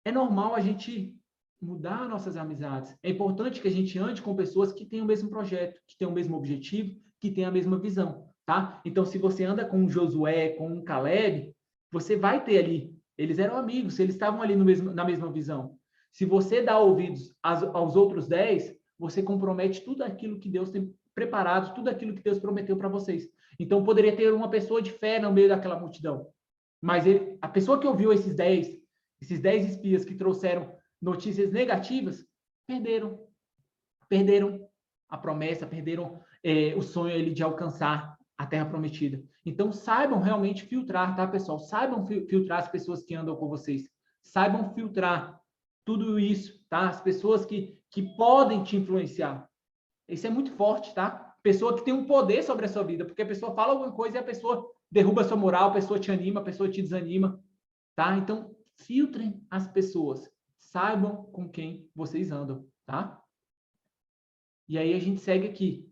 É normal a gente mudar nossas amizades. É importante que a gente ande com pessoas que têm o mesmo projeto, que têm o mesmo objetivo, que têm a mesma visão, tá? Então, se você anda com um Josué, com um Caleb, você vai ter ali. Eles eram amigos, eles estavam ali na mesma visão. Se você dá ouvidos aos outros 10, você compromete tudo aquilo que Deus tem preparado, tudo aquilo que Deus prometeu para vocês. Então, poderia ter uma pessoa de fé no meio daquela multidão. Mas a pessoa que ouviu esses 10 espias que trouxeram notícias negativas, perderam a promessa, perderam o sonho de alcançar a Terra Prometida. Então, saibam realmente filtrar, tá, pessoal? Saibam filtrar as pessoas que andam com vocês. Saibam filtrar tudo isso, tá? As pessoas que podem te influenciar. Isso é muito forte, tá? Pessoa que tem um poder sobre a sua vida, porque a pessoa fala alguma coisa e a pessoa derruba a sua moral, a pessoa te anima, a pessoa te desanima, tá? Então, filtrem as pessoas. Saibam com quem vocês andam, tá? E aí a gente segue aqui.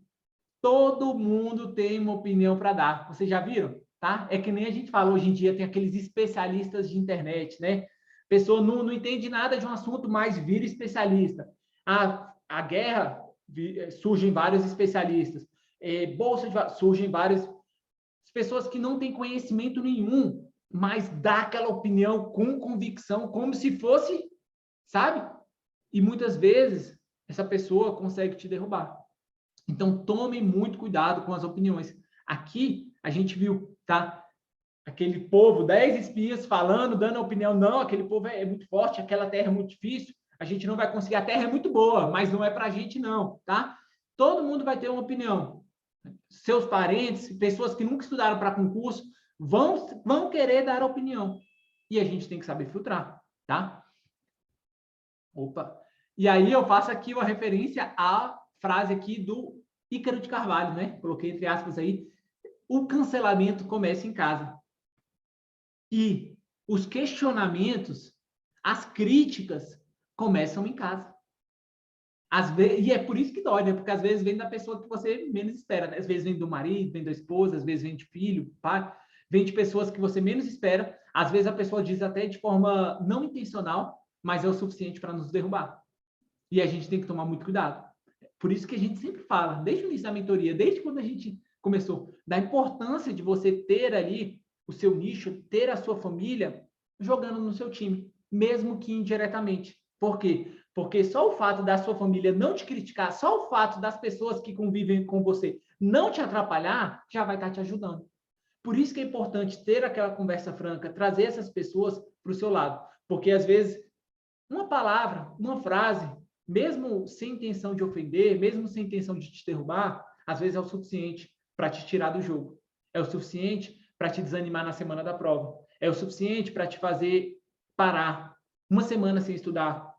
Todo mundo tem uma opinião para dar. Vocês já viram? Tá? É que nem a gente fala, hoje em dia tem aqueles especialistas de internet, né? A pessoa não entende nada de um assunto, mas vira especialista. A guerra, surgem vários especialistas. Bolsa surgem várias pessoas que não têm conhecimento nenhum, mas dá aquela opinião com convicção, como se fosse, sabe? E muitas vezes essa pessoa consegue te derrubar. Então, tome muito cuidado com as opiniões. Aqui, a gente viu, tá? Aquele povo, 10 espias falando, dando a opinião, não, aquele povo é muito forte, aquela terra é muito difícil, a gente não vai conseguir, a terra é muito boa, mas não é para a gente não, tá? Todo mundo vai ter uma opinião. Seus parentes, pessoas que nunca estudaram para concurso, vão querer dar opinião. E a gente tem que saber filtrar, tá? Opa! E aí eu faço aqui uma referência à frase aqui do Ícaro de Carvalho, né? Coloquei entre aspas aí. O cancelamento começa em casa. E os questionamentos, as críticas começam em casa. E é por isso que dói, né? Porque às vezes vem da pessoa que você menos espera. Né? Às vezes vem do marido, vem da esposa, às vezes vem de filho, pai. Vem de pessoas que você menos espera. Às vezes a pessoa diz até de forma não intencional, mas é o suficiente para nos derrubar. E a gente tem que tomar muito cuidado. Por isso que a gente sempre fala, desde o início da mentoria, desde quando a gente começou, da importância de você ter ali o seu nicho, ter a sua família jogando no seu time, mesmo que indiretamente. Por quê? Porque só o fato da sua família não te criticar, só o fato das pessoas que convivem com você não te atrapalhar, já vai estar te ajudando. Por isso que é importante ter aquela conversa franca, trazer essas pessoas para o seu lado. Porque, às vezes, uma palavra, uma frase, mesmo sem intenção de ofender, mesmo sem intenção de te derrubar, às vezes é o suficiente para te tirar do jogo. É o suficiente para te desanimar na semana da prova. É o suficiente para te fazer parar uma semana sem estudar.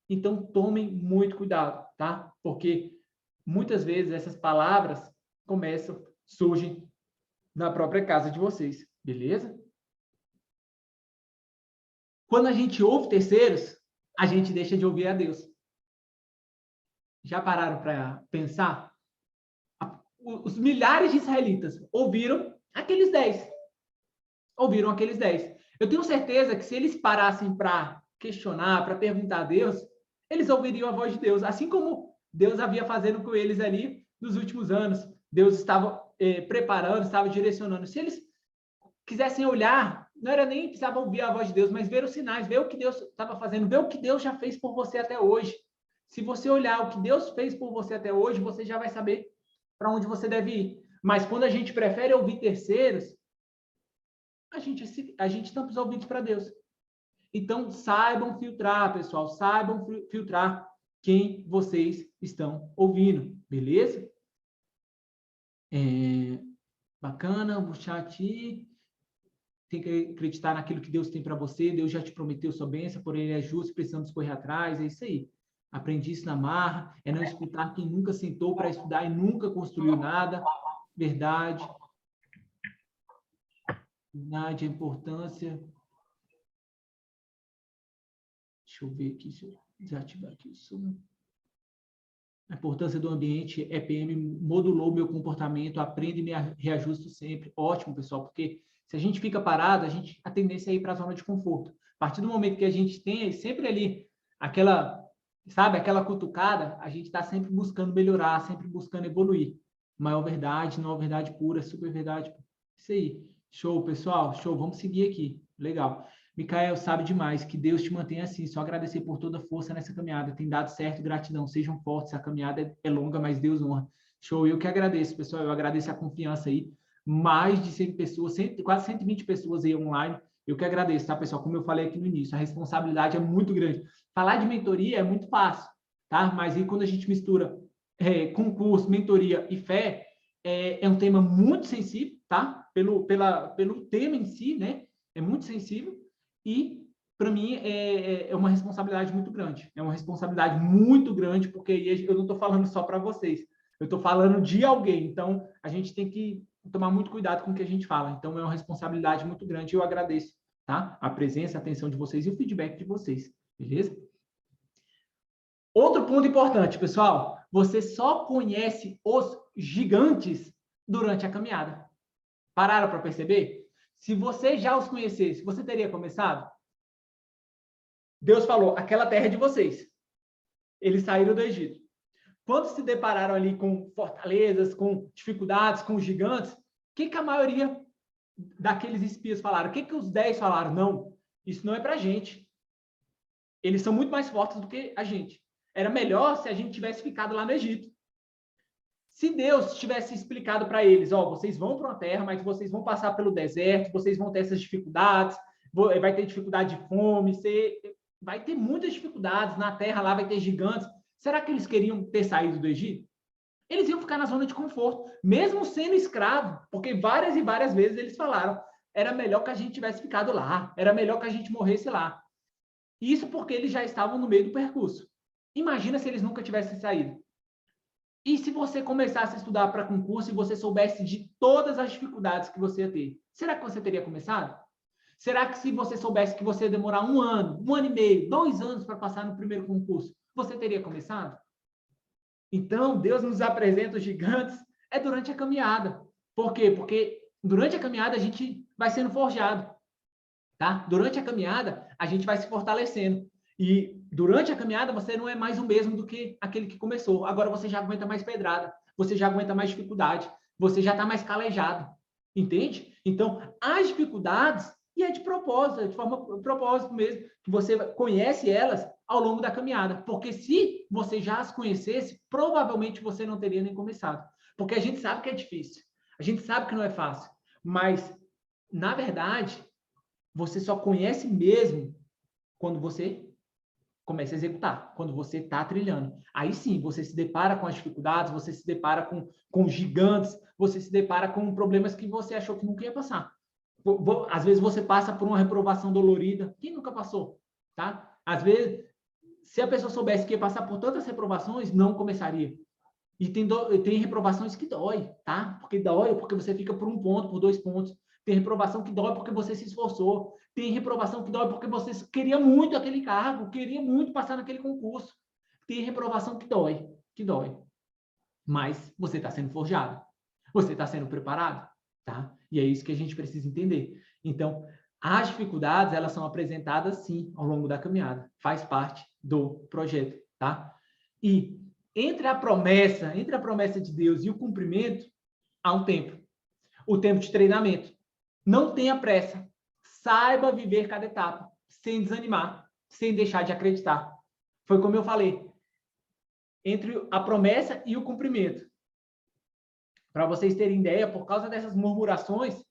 Então, tomem muito cuidado, tá? Porque muitas vezes essas palavras surgem na própria casa de vocês, beleza? Quando a gente ouve terceiros, a gente deixa de ouvir a Deus. Já pararam para pensar? Os milhares de israelitas ouviram aqueles 10. Ouviram aqueles 10. Eu tenho certeza que se eles parassem para questionar, para perguntar a Deus, eles ouviriam a voz de Deus, assim como Deus havia fazendo com eles ali nos últimos anos. Deus estava preparando, estava direcionando. Se eles quisessem olhar, não era nem precisava ouvir a voz de Deus, mas ver os sinais, ver o que Deus estava fazendo, ver o que Deus já fez por você até hoje. Se você olhar o que Deus fez por você até hoje, você já vai saber para onde você deve ir. Mas quando a gente prefere ouvir terceiros, a gente tampa os ouvidos para Deus. Então, saibam filtrar, pessoal, saibam filtrar quem vocês estão ouvindo, beleza? Bacana, o chat. Tem que acreditar naquilo que Deus tem para você, Deus já te prometeu sua bênção, porém ele é justo, precisamos correr atrás, é isso aí. Aprendi isso na marra, é não escutar quem nunca sentou para estudar e nunca construiu nada. Verdade. Verdade, a importância. Deixa eu ver aqui, deixa eu desativar aqui o som. A importância do ambiente, EPM modulou meu comportamento, aprendo e me reajusto sempre. Ótimo, pessoal, porque se a gente fica parado, a tendência é ir para a zona de conforto. A partir do momento que a gente tem sempre ali aquela, sabe, aquela cutucada, a gente está sempre buscando melhorar, sempre buscando evoluir. Maior verdade, nova verdade pura, super verdade. Isso aí. Show, pessoal. Show. Vamos seguir aqui. Legal. Micael, sabe demais. Que Deus te mantenha assim. Só agradecer por toda a força nessa caminhada. Tem dado certo, gratidão. Sejam fortes. A caminhada é longa, mas Deus honra. Show. Eu que agradeço, pessoal. Eu agradeço a confiança aí. Mais de 100 pessoas, quase 120 pessoas aí online. Eu que agradeço, tá, pessoal? Como eu falei aqui no início, a responsabilidade é muito grande. Falar de mentoria é muito fácil, tá? Mas aí quando a gente mistura concurso, mentoria e fé, é um tema muito sensível, tá? Pelo tema em si, né? É muito sensível e, para mim, é uma responsabilidade muito grande. É uma responsabilidade muito grande, porque eu não estou falando só para vocês. Eu estou falando de alguém. Então, a gente tem que tomar muito cuidado com o que a gente fala. Então, é uma responsabilidade muito grande e eu agradeço, tá? A presença, a atenção de vocês e o feedback de vocês, beleza? Outro ponto importante, pessoal. Você só conhece os gigantes durante a caminhada. Pararam para perceber? Se você já os conhecesse, você teria começado? Deus falou, aquela terra é de vocês. Eles saíram do Egito. Quando se depararam ali com fortalezas, com dificuldades, com gigantes, o que a maioria daqueles espias falaram? O que os 10 falaram? Não, isso não é para a gente. Eles são muito mais fortes do que a gente. Era melhor se a gente tivesse ficado lá no Egito. Se Deus tivesse explicado para eles, vocês vão para uma terra, mas vocês vão passar pelo deserto, vocês vão ter essas dificuldades, vai ter dificuldade de fome, vai ter muitas dificuldades na terra, lá vai ter gigantes. Será que eles queriam ter saído do Egito? Eles iam ficar na zona de conforto, mesmo sendo escravo, porque várias e várias vezes eles falaram, era melhor que a gente tivesse ficado lá, era melhor que a gente morresse lá. Isso porque eles já estavam no meio do percurso. Imagina se eles nunca tivessem saído. E se você começasse a estudar para concurso e você soubesse de todas as dificuldades que você ia ter, será que você teria começado? Será que se você soubesse que você ia demorar 1 ano e meio, 2 anos para passar no primeiro concurso, você teria começado? Então, Deus nos apresenta os gigantes durante a caminhada. Por quê? Porque durante a caminhada a gente vai sendo forjado, tá? Durante a caminhada a gente vai se fortalecendo. E durante a caminhada você não é mais o mesmo do que aquele que começou. Agora você já aguenta mais pedrada, você já aguenta mais dificuldade, você já está mais calejado. Entende? Então, as dificuldades, e é de propósito, é de forma propósito mesmo, que você conhece elas ao longo da caminhada. Porque se você já as conhecesse, provavelmente você não teria nem começado. Porque a gente sabe que é difícil, a gente sabe que não é fácil, mas, na verdade, você só conhece mesmo quando você começa a executar, quando você está trilhando. Aí sim, você se depara com as dificuldades, você se depara com gigantes, você se depara com problemas que você achou que nunca ia passar. Às vezes você passa por uma reprovação dolorida. Quem nunca passou? Tá? Às vezes, se a pessoa soubesse que ia passar por tantas reprovações, não começaria. E tem reprovações que dói, tá? Porque dói porque você fica por 1 ponto, por 2 pontos. Tem reprovação que dói porque você se esforçou. Tem reprovação que dói porque você queria muito aquele cargo, queria muito passar naquele concurso. Tem reprovação que dói, que dói. Mas você está sendo forjado. Você está sendo preparado, tá? E é isso que a gente precisa entender. Então, as dificuldades, elas são apresentadas, sim, ao longo da caminhada. Faz parte do projeto, tá? E entre a promessa de Deus e o cumprimento, há um tempo. O tempo de treinamento. Não tenha pressa. Saiba viver cada etapa, sem desanimar, sem deixar de acreditar. Foi como eu falei. Entre a promessa e o cumprimento. Para vocês terem ideia, por causa dessas murmurações,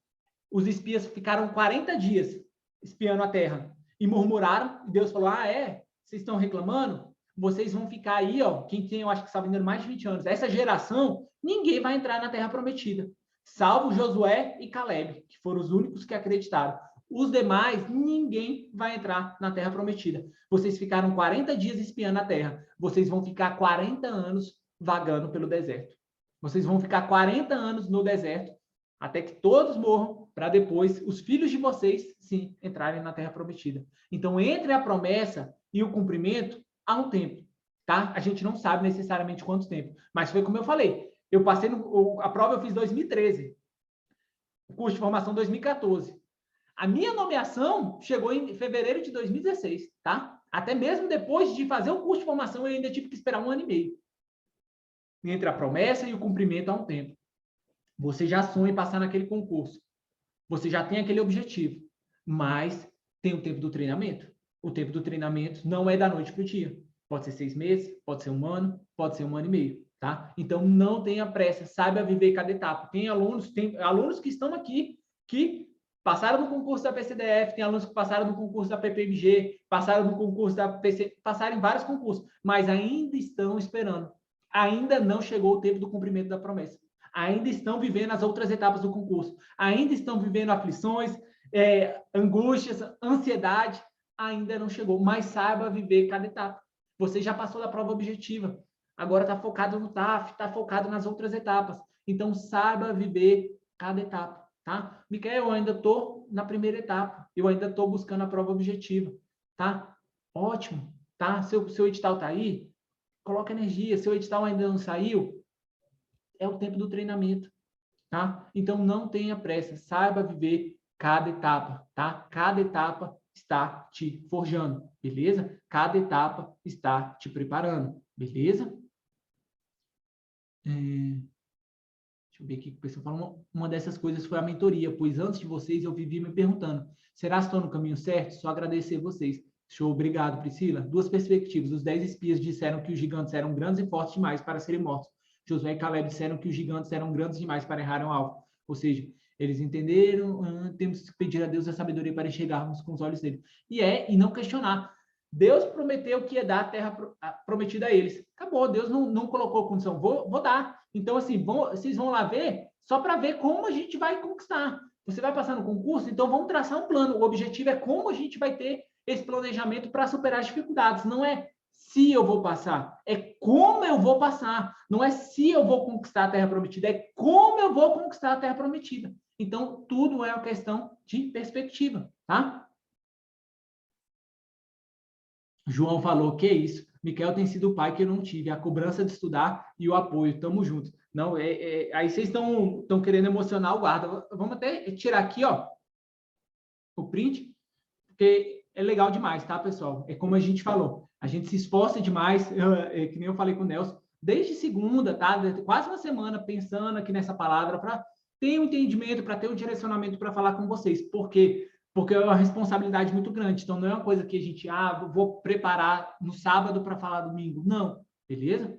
os espias ficaram 40 dias espiando a terra. E murmuraram, e Deus falou, vocês estão reclamando? Vocês vão ficar aí, ó, quem tem, eu acho que está vendendo mais de 20 anos. Essa geração, ninguém vai entrar na terra prometida. Salvo Josué e Caleb, que foram os únicos que acreditaram. Os demais, ninguém vai entrar na terra prometida. Vocês ficaram 40 dias espiando a terra. Vocês vão ficar 40 anos vagando pelo deserto. Vocês vão ficar 40 anos no deserto, até que todos morram, para depois os filhos de vocês, sim, entrarem na terra prometida. Então, entre a promessa e o cumprimento, há um tempo, tá? A gente não sabe necessariamente quanto tempo, mas foi como eu falei. Eu passei a prova, eu fiz em 2013. O curso de formação 2014. A minha nomeação chegou em fevereiro de 2016, tá? Até mesmo depois de fazer o curso de formação, eu ainda tive que esperar 1 ano e meio. Entre a promessa e o cumprimento há um tempo. Você já sonha em passar naquele concurso. Você já tem aquele objetivo. Mas tem o tempo do treinamento. O tempo do treinamento não é da noite para o dia. Pode ser 6 meses, pode ser 1 ano, pode ser 1 ano e meio. Tá? Então, não tenha pressa. Saiba viver cada etapa. Tem alunos que estão aqui que passaram no concurso da PCDF, tem alunos que passaram no concurso da PPMG, passaram no concurso da PC, passaram em vários concursos, mas ainda estão esperando. Ainda não chegou o tempo do cumprimento da promessa. Ainda estão vivendo as outras etapas do concurso. Ainda estão vivendo aflições, angústias, ansiedade. Ainda não chegou, mas saiba viver cada etapa. Você já passou da prova objetiva. Agora está focado no TAF, está focado nas outras etapas. Então, saiba viver cada etapa, tá? Micael, eu ainda estou na primeira etapa. Eu ainda estou buscando a prova objetiva, tá? Ótimo, tá? Seu edital está aí? Coloca energia. Seu edital ainda não saiu? É o tempo do treinamento, tá? Então, não tenha pressa. Saiba viver cada etapa, tá? Cada etapa está te forjando, beleza? Cada etapa está te preparando, beleza? Deixa eu ver aqui o que o pessoal fala. Uma dessas coisas foi a mentoria, pois antes de vocês eu vivia me perguntando, será que estou no caminho certo? Só agradecer vocês. Show, obrigado, Priscila. 2 perspectivas. Os 10 espias disseram que os gigantes eram grandes e fortes demais para serem mortos. Josué e Caleb disseram que os gigantes eram grandes demais para errarem o alvo. Ou seja, eles entenderam, temos que pedir a Deus a sabedoria para enxergarmos com os olhos dele. E não questionar. Deus prometeu que ia dar a terra prometida a eles. Acabou, Deus não colocou condição. Vou dar. Então, assim, vocês vão lá ver, só para ver como a gente vai conquistar. Você vai passar no concurso? Então vamos traçar um plano. O objetivo é como a gente vai ter esse planejamento para superar as dificuldades. Não é se eu vou passar, é como eu vou passar. Não é se eu vou conquistar a Terra Prometida, é como eu vou conquistar a Terra Prometida. Então, tudo é uma questão de perspectiva, tá? João falou, que isso? Miquel tem sido o pai que eu não tive, a cobrança de estudar e o apoio, tamo junto. Não, aí vocês estão querendo emocionar o guarda. Vamos até tirar aqui, ó, o print, porque é legal demais, tá, pessoal? É como a gente falou, a gente se esforça demais, que nem eu falei com o Nelson, desde segunda, tá? Quase uma semana pensando aqui nessa palavra para ter um entendimento, para ter um direcionamento para falar com vocês. Por quê? Porque é uma responsabilidade muito grande. Então, não é uma coisa que a gente, vou preparar no sábado para falar domingo. Não, beleza?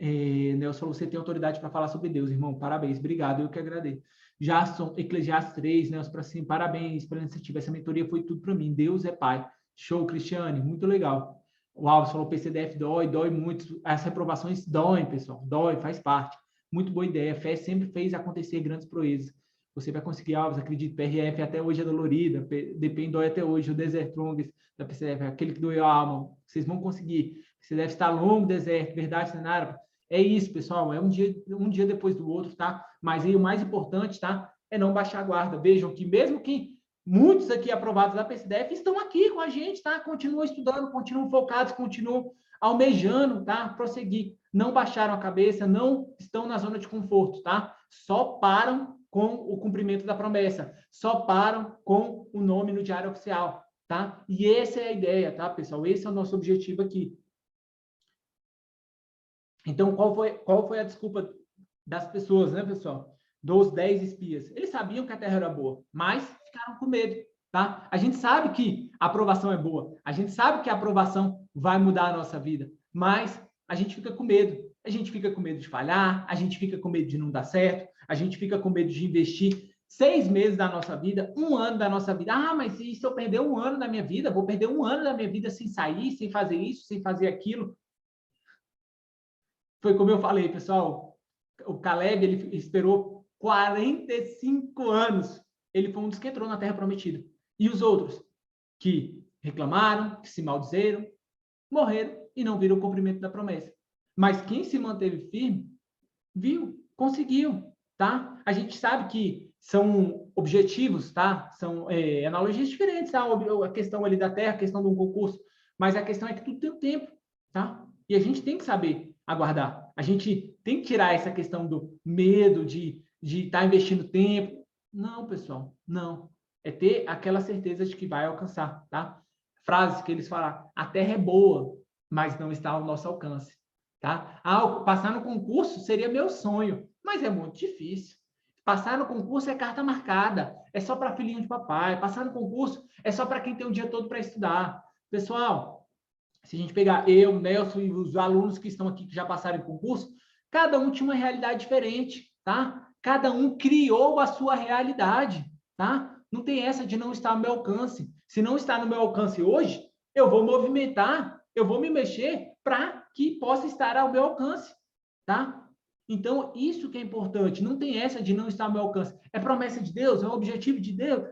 Nelson, você tem autoridade para falar sobre Deus, irmão. Parabéns, obrigado, eu que agradeço. Jason, Eclesiastes 3, Nelson, para cima, parabéns pela iniciativa. Essa mentoria foi tudo para mim. Deus é Pai. Show, Cristiane, muito legal. O Alves falou: PCDF dói muito. As reprovações doem, pessoal, dói, faz parte. Muito boa ideia. A fé sempre fez acontecer grandes proezas. Você vai conseguir, Alves, acredito. PRF até hoje é dolorida. DPEM dói até hoje. O Desert Strongest da PCDF, aquele que doeu a alma. Vocês vão conseguir. Você deve estar longo, deserto. Verdade, Senara? É isso, pessoal, é um dia depois do outro, tá? Mas aí o mais importante, tá? É não baixar a guarda. Vejam que mesmo que muitos aqui aprovados da PCDF estão aqui com a gente, tá? Continuam estudando, continuam focados, continuam almejando, tá? Prosseguir. Não baixaram a cabeça, não estão na zona de conforto, tá? Só param com o cumprimento da promessa, só param com o nome no diário oficial, tá? E essa é a ideia, tá, pessoal? Esse é o nosso objetivo aqui. Então, qual foi a desculpa das pessoas, né, pessoal? Dos 10 espias. Eles sabiam que a terra era boa, mas ficaram com medo, tá? A gente sabe que a aprovação é boa, a gente sabe que a aprovação vai mudar a nossa vida, mas a gente fica com medo. A gente fica com medo de falhar, a gente fica com medo de não dar certo, a gente fica com medo de investir 6 meses da nossa vida, 1 ano da nossa vida. Mas e se eu perder 1 ano da minha vida? Vou perder 1 ano da minha vida sem sair, sem fazer isso, sem fazer aquilo. Foi como eu falei, pessoal, o Caleb, ele esperou 45 anos. Ele foi um dos que entrou na Terra Prometida. E os outros, que reclamaram, que se maldizeram, morreram e não viram o cumprimento da promessa. Mas quem se manteve firme, viu, conseguiu, tá? A gente sabe que são objetivos, tá? São analogias diferentes, tá? A questão ali da Terra, a questão de um concurso, mas a questão é que tudo tem um tempo, tá? E a gente tem que saber aguardar. A gente tem que tirar essa questão do medo de estar investindo tempo. Não, pessoal, não. É ter aquela certeza de que vai alcançar, tá? Frases que eles falam: a terra é boa, mas não está ao nosso alcance, tá? Passar no concurso seria meu sonho, mas é muito difícil. Passar no concurso é carta marcada, é só para filhinho de papai. Passar no concurso é só para quem tem o dia todo para estudar. Pessoal, se a gente pegar eu, Nelson e os alunos que estão aqui, que já passaram em concurso, cada um tinha uma realidade diferente, tá? Cada um criou a sua realidade, tá? Não tem essa de não estar no meu alcance. Se não está no meu alcance hoje, eu vou movimentar, eu vou me mexer para que possa estar ao meu alcance, tá? Então, isso que é importante. Não tem essa de não estar ao meu alcance. É promessa de Deus, é um objetivo de Deus.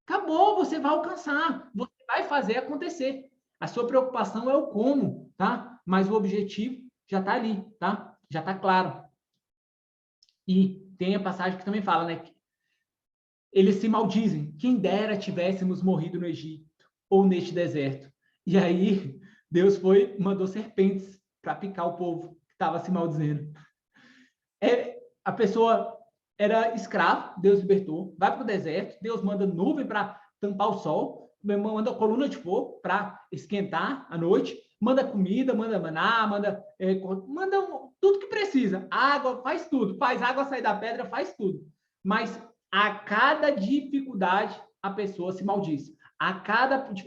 Acabou, você vai alcançar, você vai fazer acontecer. A sua preocupação é o como, tá? Mas o objetivo já está ali, tá? Já está claro. E tem a passagem que também fala, né? Eles se maldizem. Quem dera tivéssemos morrido no Egito ou neste deserto. E aí Deus mandou serpentes para picar o povo que estava se maldizendo. A pessoa era escravo, Deus libertou, vai para o deserto, Deus manda nuvem para tampar o sol, manda coluna de fogo para esquentar à noite, manda comida, manda maná, manda tudo que precisa. Água, faz tudo. Faz água sair da pedra, faz tudo. Mas a cada dificuldade, a pessoa se maldiz.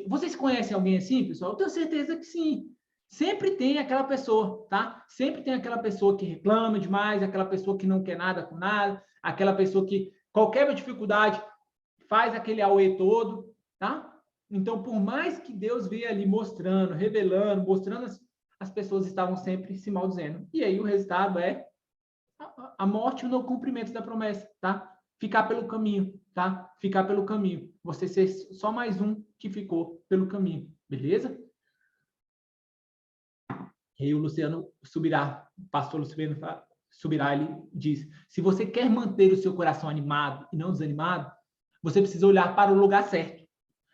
Vocês conhecem alguém assim, pessoal? Eu tenho certeza que sim. Sempre tem aquela pessoa, tá? Sempre tem aquela pessoa que reclama demais, aquela pessoa que não quer nada com nada, aquela pessoa que qualquer dificuldade faz aquele auê todo, tá? Então, por mais que Deus venha ali mostrando, revelando, mostrando, as pessoas estavam sempre se maldizendo. E aí o resultado é a morte e o não cumprimento da promessa, tá? ficar pelo caminho, tá? Ficar pelo caminho. Você ser só mais um que ficou pelo caminho, beleza? E aí o Luciano Subirá, o pastor Luciano Subirá, ele diz, se você quer manter o seu coração animado e não desanimado, você precisa olhar para o lugar certo.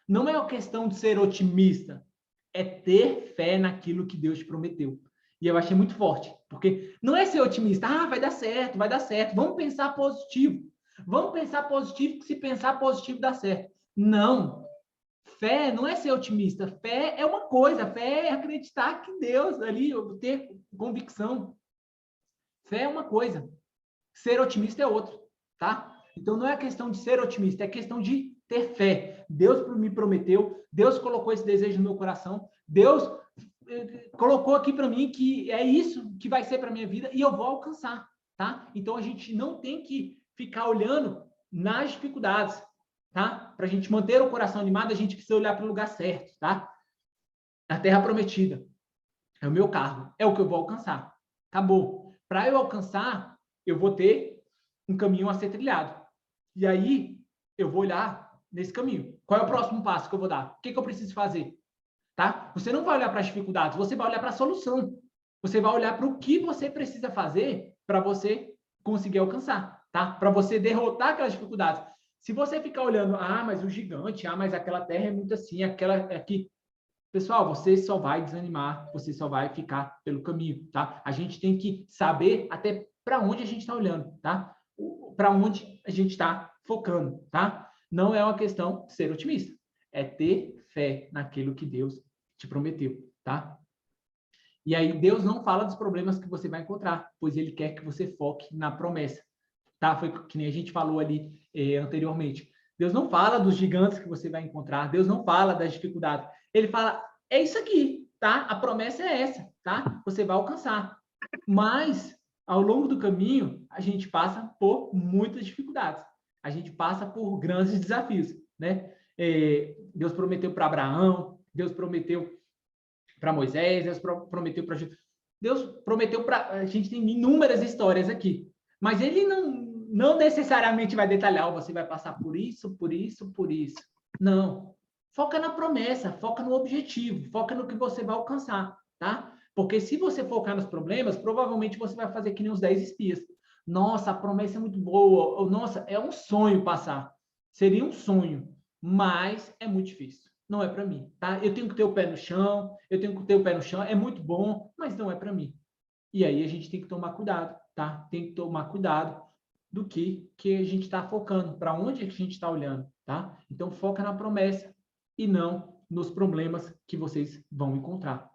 Não é uma questão de ser otimista, é ter fé naquilo que Deus te prometeu. E eu achei muito forte, porque não é ser otimista, vai dar certo, vamos pensar positivo. Vamos pensar positivo, que se pensar positivo dá certo. Não. Fé não é ser otimista, fé é uma coisa, fé é acreditar que Deus ali, ter convicção. Fé é uma coisa, ser otimista é outra, tá? Então não é questão de ser otimista, é questão de ter fé. Deus me prometeu, Deus colocou esse desejo no meu coração, Deus colocou aqui para mim que é isso que vai ser para minha vida e eu vou alcançar, tá? Então a gente não tem que ficar olhando nas dificuldades, tá? Para a gente manter o coração animado, a gente precisa olhar para o lugar certo, tá? A terra prometida é o meu cargo, é o que eu vou alcançar. Acabou. Para eu alcançar, eu vou ter um caminho a ser trilhado. E aí, eu vou olhar nesse caminho. Qual é o próximo passo que eu vou dar? O que eu preciso fazer? Tá? Você não vai olhar para as dificuldades, você vai olhar para a solução. Você vai olhar para o que você precisa fazer para você conseguir alcançar, tá? Para você derrotar aquelas dificuldades. Se você ficar olhando, mas o gigante, mas aquela terra é muito assim, aquela aqui. Pessoal, você só vai desanimar, você só vai ficar pelo caminho, tá? A gente tem que saber até para onde a gente está olhando, tá? Para onde a gente está focando, tá? Não é uma questão de ser otimista, é ter fé naquilo que Deus te prometeu, tá? E aí Deus não fala dos problemas que você vai encontrar, pois Ele quer que você foque na promessa, tá? Foi que nem a gente falou ali anteriormente. Deus não fala dos gigantes que você vai encontrar, Deus não fala das dificuldades. Ele fala, é isso aqui, tá? A promessa é essa, tá? Você vai alcançar. Mas, ao longo do caminho, a gente passa por muitas dificuldades. A gente passa por grandes desafios, né? Deus prometeu para Abraão, Deus prometeu para Moisés, Deus prometeu para Jesus. Deus prometeu para... A gente tem inúmeras histórias aqui. Mas ele não necessariamente vai detalhar, você vai passar por isso, por isso, por isso. Não. Foca na promessa, foca no objetivo, foca no que você vai alcançar, tá? Porque se você focar nos problemas, provavelmente você vai fazer que nem os 10 espias. Nossa, a promessa é muito boa. Ou, nossa, é um sonho passar. Seria um sonho, mas é muito difícil. Não é para mim, tá? Eu tenho que ter o pé no chão, é muito bom, mas não é para mim. E aí a gente tem que tomar cuidado, tá? Tem que tomar cuidado do que a gente está focando, para onde a gente está olhando, tá? Então foca na promessa e não nos problemas que vocês vão encontrar.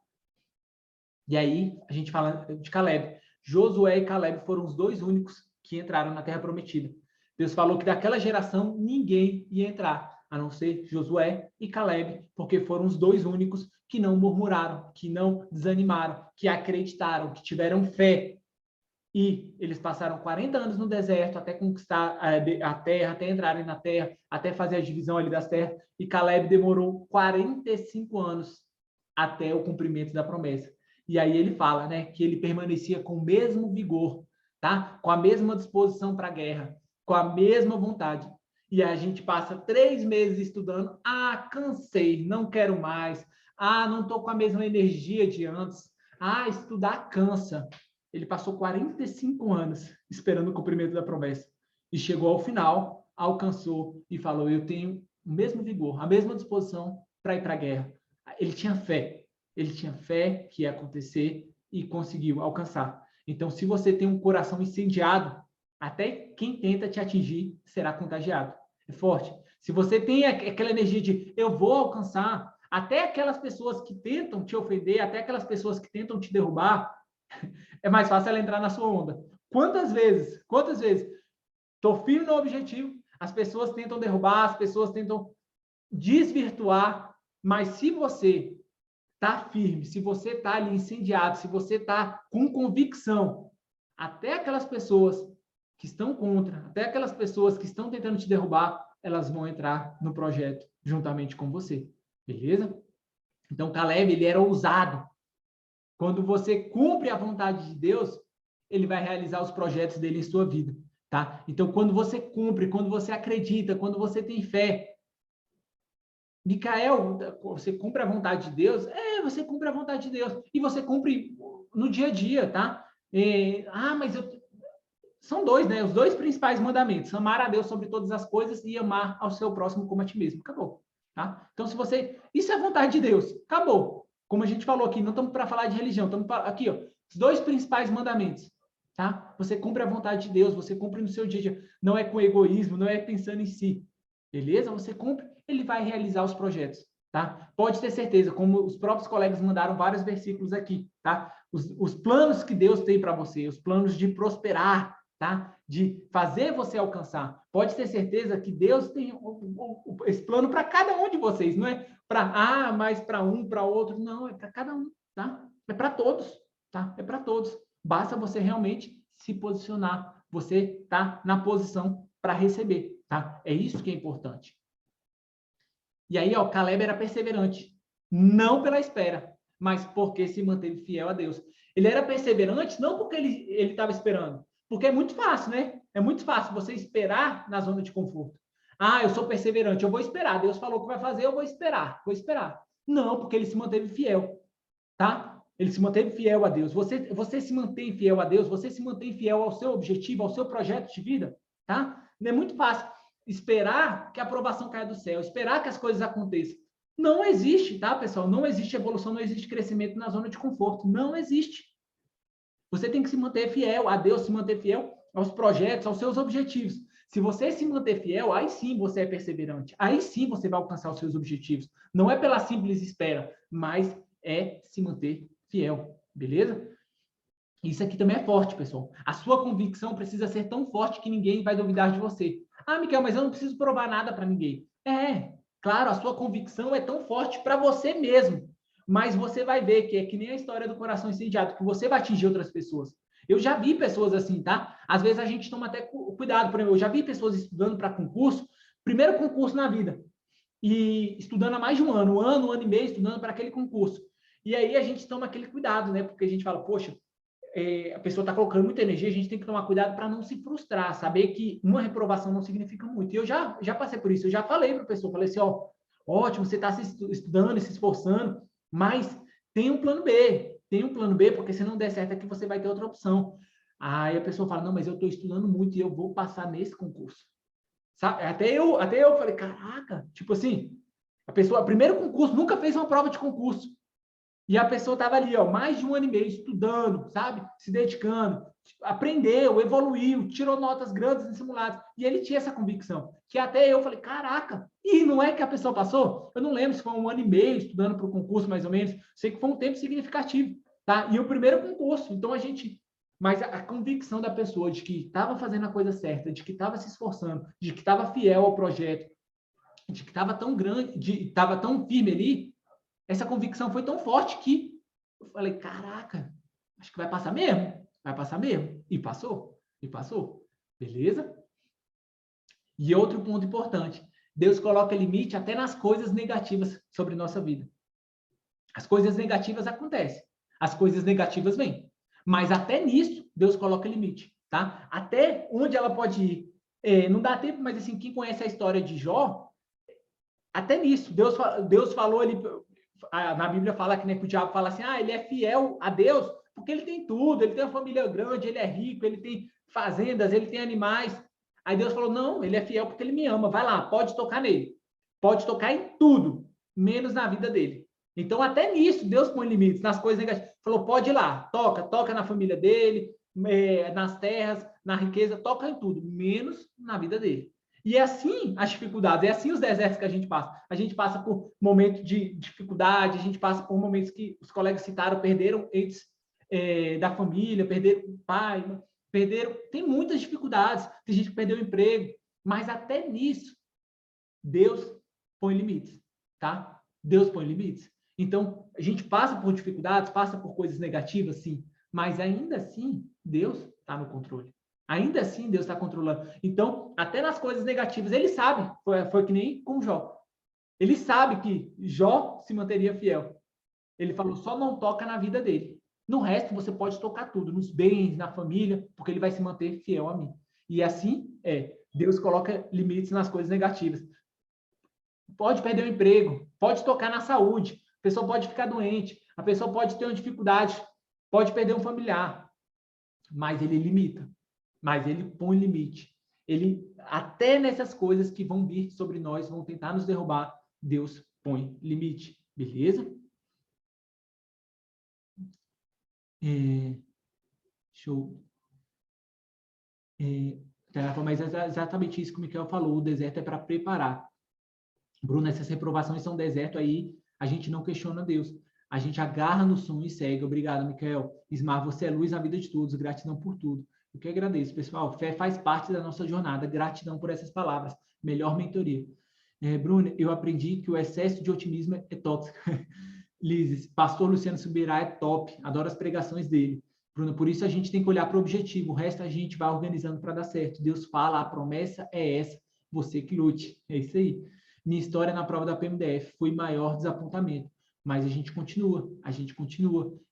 E aí a gente fala de Caleb. Josué e Caleb foram os dois únicos que entraram na Terra Prometida. Deus falou que daquela geração ninguém ia entrar, a não ser Josué e Caleb, porque foram os dois únicos que não murmuraram, que não desanimaram, que acreditaram, que tiveram fé. E eles passaram 40 anos no deserto até conquistar a terra, até entrarem na terra, até fazer a divisão ali das terras. E Caleb demorou 45 anos até o cumprimento da promessa. E aí ele fala, né, que ele permanecia com o mesmo vigor, tá? Com a mesma disposição para a guerra, com a mesma vontade. E a gente passa 3 meses estudando. Cansei, não quero mais. Não estou com a mesma energia de antes. Estudar cansa. Ele passou 45 anos esperando o cumprimento da promessa. E chegou ao final, alcançou e falou, eu tenho o mesmo vigor, a mesma disposição para ir para a guerra. Ele tinha fé que ia acontecer e conseguiu alcançar. Então, se você tem um coração incendiado, até quem tenta te atingir será contagiado. É forte. Se você tem aquela energia de eu vou alcançar, até aquelas pessoas que tentam te ofender, até aquelas pessoas que tentam te derrubar, é mais fácil ela entrar na sua onda. Quantas vezes? Estou firme no objetivo, as pessoas tentam derrubar, as pessoas tentam desvirtuar, mas se você está firme, se você está ali incendiado, se você está com convicção, até aquelas pessoas que estão contra, até aquelas pessoas que estão tentando te derrubar, elas vão entrar no projeto juntamente com você, beleza? Então, Caleb, ele era ousado. Quando você cumpre a vontade de Deus, ele vai realizar os projetos dele em sua vida. tá? Então, quando você cumpre, quando você acredita, quando você tem fé, Micael, você cumpre a vontade de Deus? Você cumpre a vontade de Deus. E você cumpre no dia a dia, tá? Mas são dois, né? Os dois principais mandamentos: amar a Deus sobre todas as coisas e amar ao seu próximo como a ti mesmo. Acabou, tá? Então, se você... Isso é vontade de Deus. Acabou. Como a gente falou aqui, não estamos para falar de religião, estamos aqui, ó, os dois principais mandamentos, tá? Você cumpre a vontade de Deus, você cumpre no seu dia a dia. Não é com egoísmo, não é pensando em si. Beleza? Você cumpre, ele vai realizar os projetos, tá? Pode ter certeza, como os próprios colegas mandaram vários versículos aqui, tá? Os planos que Deus tem para você, os planos de prosperar, tá? De fazer você alcançar. Pode ter certeza que Deus tem esse plano para cada um de vocês, não é para mais para um, para outro, não, é para cada um, tá? É para todos, tá? É para todos. Basta você realmente se posicionar. Você tá na posição para receber, tá? É isso que é importante. E aí, ó, Caleb era perseverante, não pela espera, mas porque se manteve fiel a Deus. Ele era perseverante não porque ele estava esperando, porque é muito fácil, né? É muito fácil você esperar na zona de conforto. Eu sou perseverante, eu vou esperar. Deus falou que vai fazer, eu vou esperar, vou esperar. Não, porque ele se manteve fiel, tá? Ele se manteve fiel a Deus. Você se mantém fiel a Deus, você se mantém fiel ao seu objetivo, ao seu projeto de vida, tá? Não é muito fácil esperar que a aprovação caia do céu, esperar que as coisas aconteçam. Não existe, tá, pessoal? Não existe evolução, não existe crescimento na zona de conforto. Não existe. Você tem que se manter fiel a Deus, se manter fiel aos projetos, aos seus objetivos. Se você se manter fiel, aí sim você é perseverante. Aí sim você vai alcançar os seus objetivos. Não é pela simples espera, mas é se manter fiel. Beleza? Isso aqui também é forte, pessoal. A sua convicção precisa ser tão forte que ninguém vai duvidar de você. Miquel, mas eu não preciso provar nada para ninguém. Claro, a sua convicção é tão forte para você mesmo. Mas você vai ver que é que nem a história do coração incendiado, que você vai atingir outras pessoas. Eu já vi pessoas assim, tá? Às vezes a gente toma até cuidado. Por exemplo, eu já vi pessoas estudando para concurso, primeiro concurso na vida, e estudando há mais de um ano e meio, estudando para aquele concurso. E aí a gente toma aquele cuidado, né? Porque a gente fala, poxa, a pessoa está colocando muita energia, a gente tem que tomar cuidado para não se frustrar, saber que uma reprovação não significa muito. E eu já passei por isso, eu já falei para a pessoa, falei assim, ótimo, você está se estudando e se esforçando, mas tem um plano B, porque se não der certo aqui, você vai ter outra opção. Aí a pessoa fala, não, mas eu estou estudando muito e eu vou passar nesse concurso. Sabe? Até eu falei, caraca, tipo assim, a pessoa, primeiro concurso, nunca fez uma prova de concurso. E a pessoa estava ali, mais de um ano e meio, estudando, sabe? Se dedicando, aprendeu, evoluiu, tirou notas grandes em simulados. E ele tinha essa convicção, que até eu falei, caraca, e não é que a pessoa passou? Eu não lembro se foi um ano e meio estudando para o concurso, mais ou menos. Sei que foi um tempo significativo, tá? E o primeiro concurso. Então, mas a convicção da pessoa de que estava fazendo a coisa certa, de que estava se esforçando, de que estava fiel ao projeto, de que estava tão grande, estava tão firme ali, essa convicção foi tão forte que eu falei, caraca, acho que vai passar mesmo. Vai passar mesmo. E passou. Beleza? E outro ponto importante. Deus coloca limite até nas coisas negativas sobre nossa vida. As coisas negativas acontecem. As coisas negativas vêm. Mas até nisso, Deus coloca limite. Tá? Até onde ela pode ir. Não dá tempo, mas assim, quem conhece a história de Jó, até nisso, Deus falou ali... Na Bíblia fala que, né, que o diabo fala assim, ele é fiel a Deus porque ele tem tudo, ele tem uma família grande, ele é rico, ele tem fazendas, ele tem animais. Aí Deus falou, não, ele é fiel porque ele me ama, vai lá, pode tocar nele. Pode tocar em tudo, menos na vida dele. Então, até nisso, Deus põe limites, nas coisas negativas. Falou, pode ir lá, toca na família dele, nas terras, na riqueza, toca em tudo, menos na vida dele. E é assim as dificuldades, é assim os desertos que a gente passa. A gente passa por momentos de dificuldade, a gente passa por momentos que os colegas citaram, perderam entes da família, perderam o pai, tem muitas dificuldades, tem gente que perdeu o emprego, mas até nisso, Deus põe limites, tá? Deus põe limites. Então, a gente passa por dificuldades, passa por coisas negativas, sim, mas ainda assim, Deus está no controle. Ainda assim, Deus está controlando. Então, até nas coisas negativas, ele sabe. Foi que nem com Jó. Ele sabe que Jó se manteria fiel. Ele falou, só não toca na vida dele. No resto, você pode tocar tudo, nos bens, na família, porque ele vai se manter fiel a mim. E assim Deus coloca limites nas coisas negativas. Pode perder o emprego, pode tocar na saúde, a pessoa pode ficar doente, a pessoa pode ter uma dificuldade, pode perder um familiar, mas ele limita, mas ele põe limite. Ele, até nessas coisas que vão vir sobre nós, vão tentar nos derrubar, Deus põe limite, beleza? Show. Mas é exatamente isso que o Miquel falou, o deserto é para preparar. Bruno, essas reprovações são deserto aí, a gente não questiona Deus. A gente agarra no som e segue. Obrigado, Miquel. Ismar, você é luz na vida de todos. Gratidão por tudo. Eu que agradeço, pessoal. Fé faz parte da nossa jornada. Gratidão por essas palavras. Melhor mentoria. Bruno, eu aprendi que o excesso de otimismo é tóxico. Lises, pastor Luciano Subirá é top. Adoro as pregações dele. Bruno, por isso a gente tem que olhar para o objetivo. O resto a gente vai organizando para dar certo. Deus fala, a promessa é essa. Você que lute. É isso aí. Minha história na prova da PMDF foi maior desapontamento. Mas a gente continua.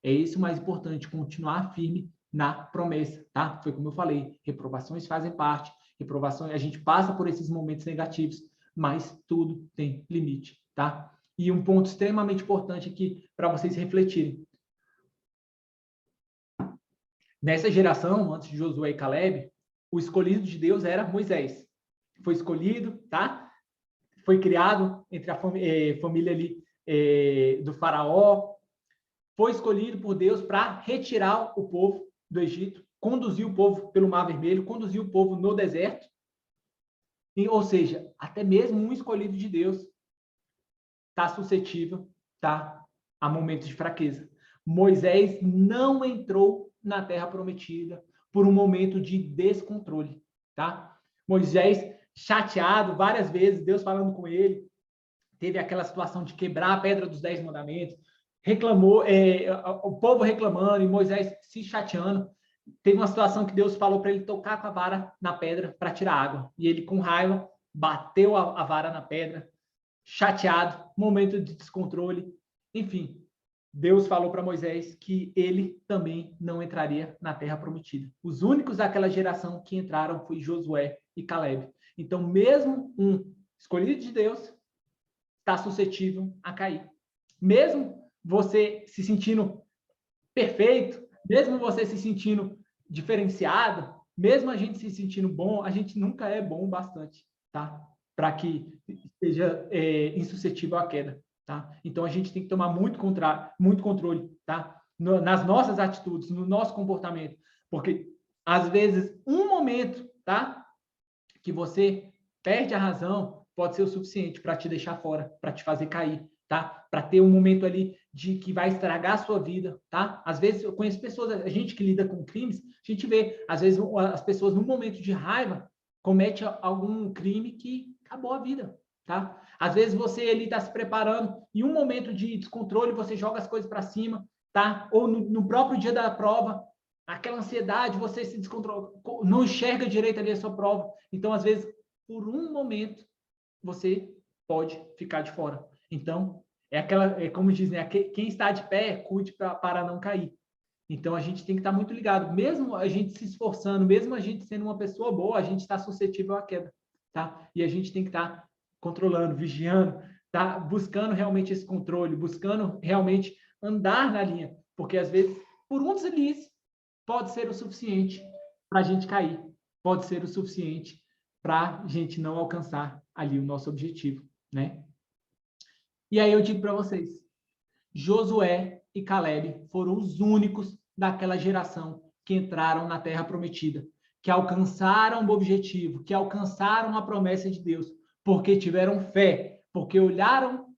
É isso o mais importante, continuar firme na promessa, tá? Foi como eu falei, reprovações fazem parte, reprovações, a gente passa por esses momentos negativos, mas tudo tem limite, tá? E um ponto extremamente importante aqui para vocês refletirem. Nessa geração, antes de Josué e Caleb, o escolhido de Deus era Moisés. Foi escolhido, tá? Foi criado entre a família ali do faraó, foi escolhido por Deus para retirar o povo do Egito, conduzir o povo pelo Mar Vermelho, conduzir o povo no deserto. Ou seja, até mesmo um escolhido de Deus está suscetível, tá, a momentos de fraqueza. Moisés não entrou na Terra Prometida por um momento de descontrole, tá? Moisés chateado várias vezes, Deus falando com ele, teve aquela situação de quebrar a pedra dos 10 mandamentos, reclamou, o povo reclamando e Moisés se chateando. Teve uma situação que Deus falou para ele tocar com a vara na pedra para tirar água. E ele, com raiva, bateu a vara na pedra, chateado, momento de descontrole. Enfim, Deus falou para Moisés que ele também não entraria na Terra Prometida. Os únicos daquela geração que entraram foi Josué e Caleb. Então, mesmo um escolhido de Deus está suscetível a cair. Mesmo você se sentindo perfeito, mesmo você se sentindo diferenciado, mesmo a gente se sentindo bom, a gente nunca é bom o bastante, tá? Para que seja insuscetível à queda, tá? Então a gente tem que tomar muito controle, tá? Nas nossas atitudes, no nosso comportamento, porque às vezes um momento, tá? Que você perde a razão pode ser o suficiente para te deixar fora, para te fazer cair, tá? Para ter um momento ali de que vai estragar a sua vida, tá? Às vezes eu conheço pessoas, a gente que lida com crimes, a gente vê, às vezes as pessoas num momento de raiva comete algum crime que acabou a vida, tá? Às vezes você ali está se preparando e um momento de descontrole você joga as coisas para cima, tá? Ou no próprio dia da prova, aquela ansiedade, você se descontrola, não enxerga direito ali a sua prova. Então, às vezes, por um momento, você pode ficar de fora. Então, como dizem, quem está de pé, cuide para não cair. Então, a gente tem que estar muito ligado. Mesmo a gente se esforçando, mesmo a gente sendo uma pessoa boa, a gente está suscetível à queda, tá? E a gente tem que estar controlando, vigiando, tá? Buscando realmente esse controle, buscando realmente andar na linha. Porque, às vezes, por um deslize, pode ser o suficiente para a gente cair. Pode ser o suficiente para a gente não alcançar ali o nosso objetivo, né? E aí eu digo para vocês, Josué e Caleb foram os únicos daquela geração que entraram na Terra Prometida, que alcançaram o objetivo, que alcançaram a promessa de Deus, porque tiveram fé, porque olharam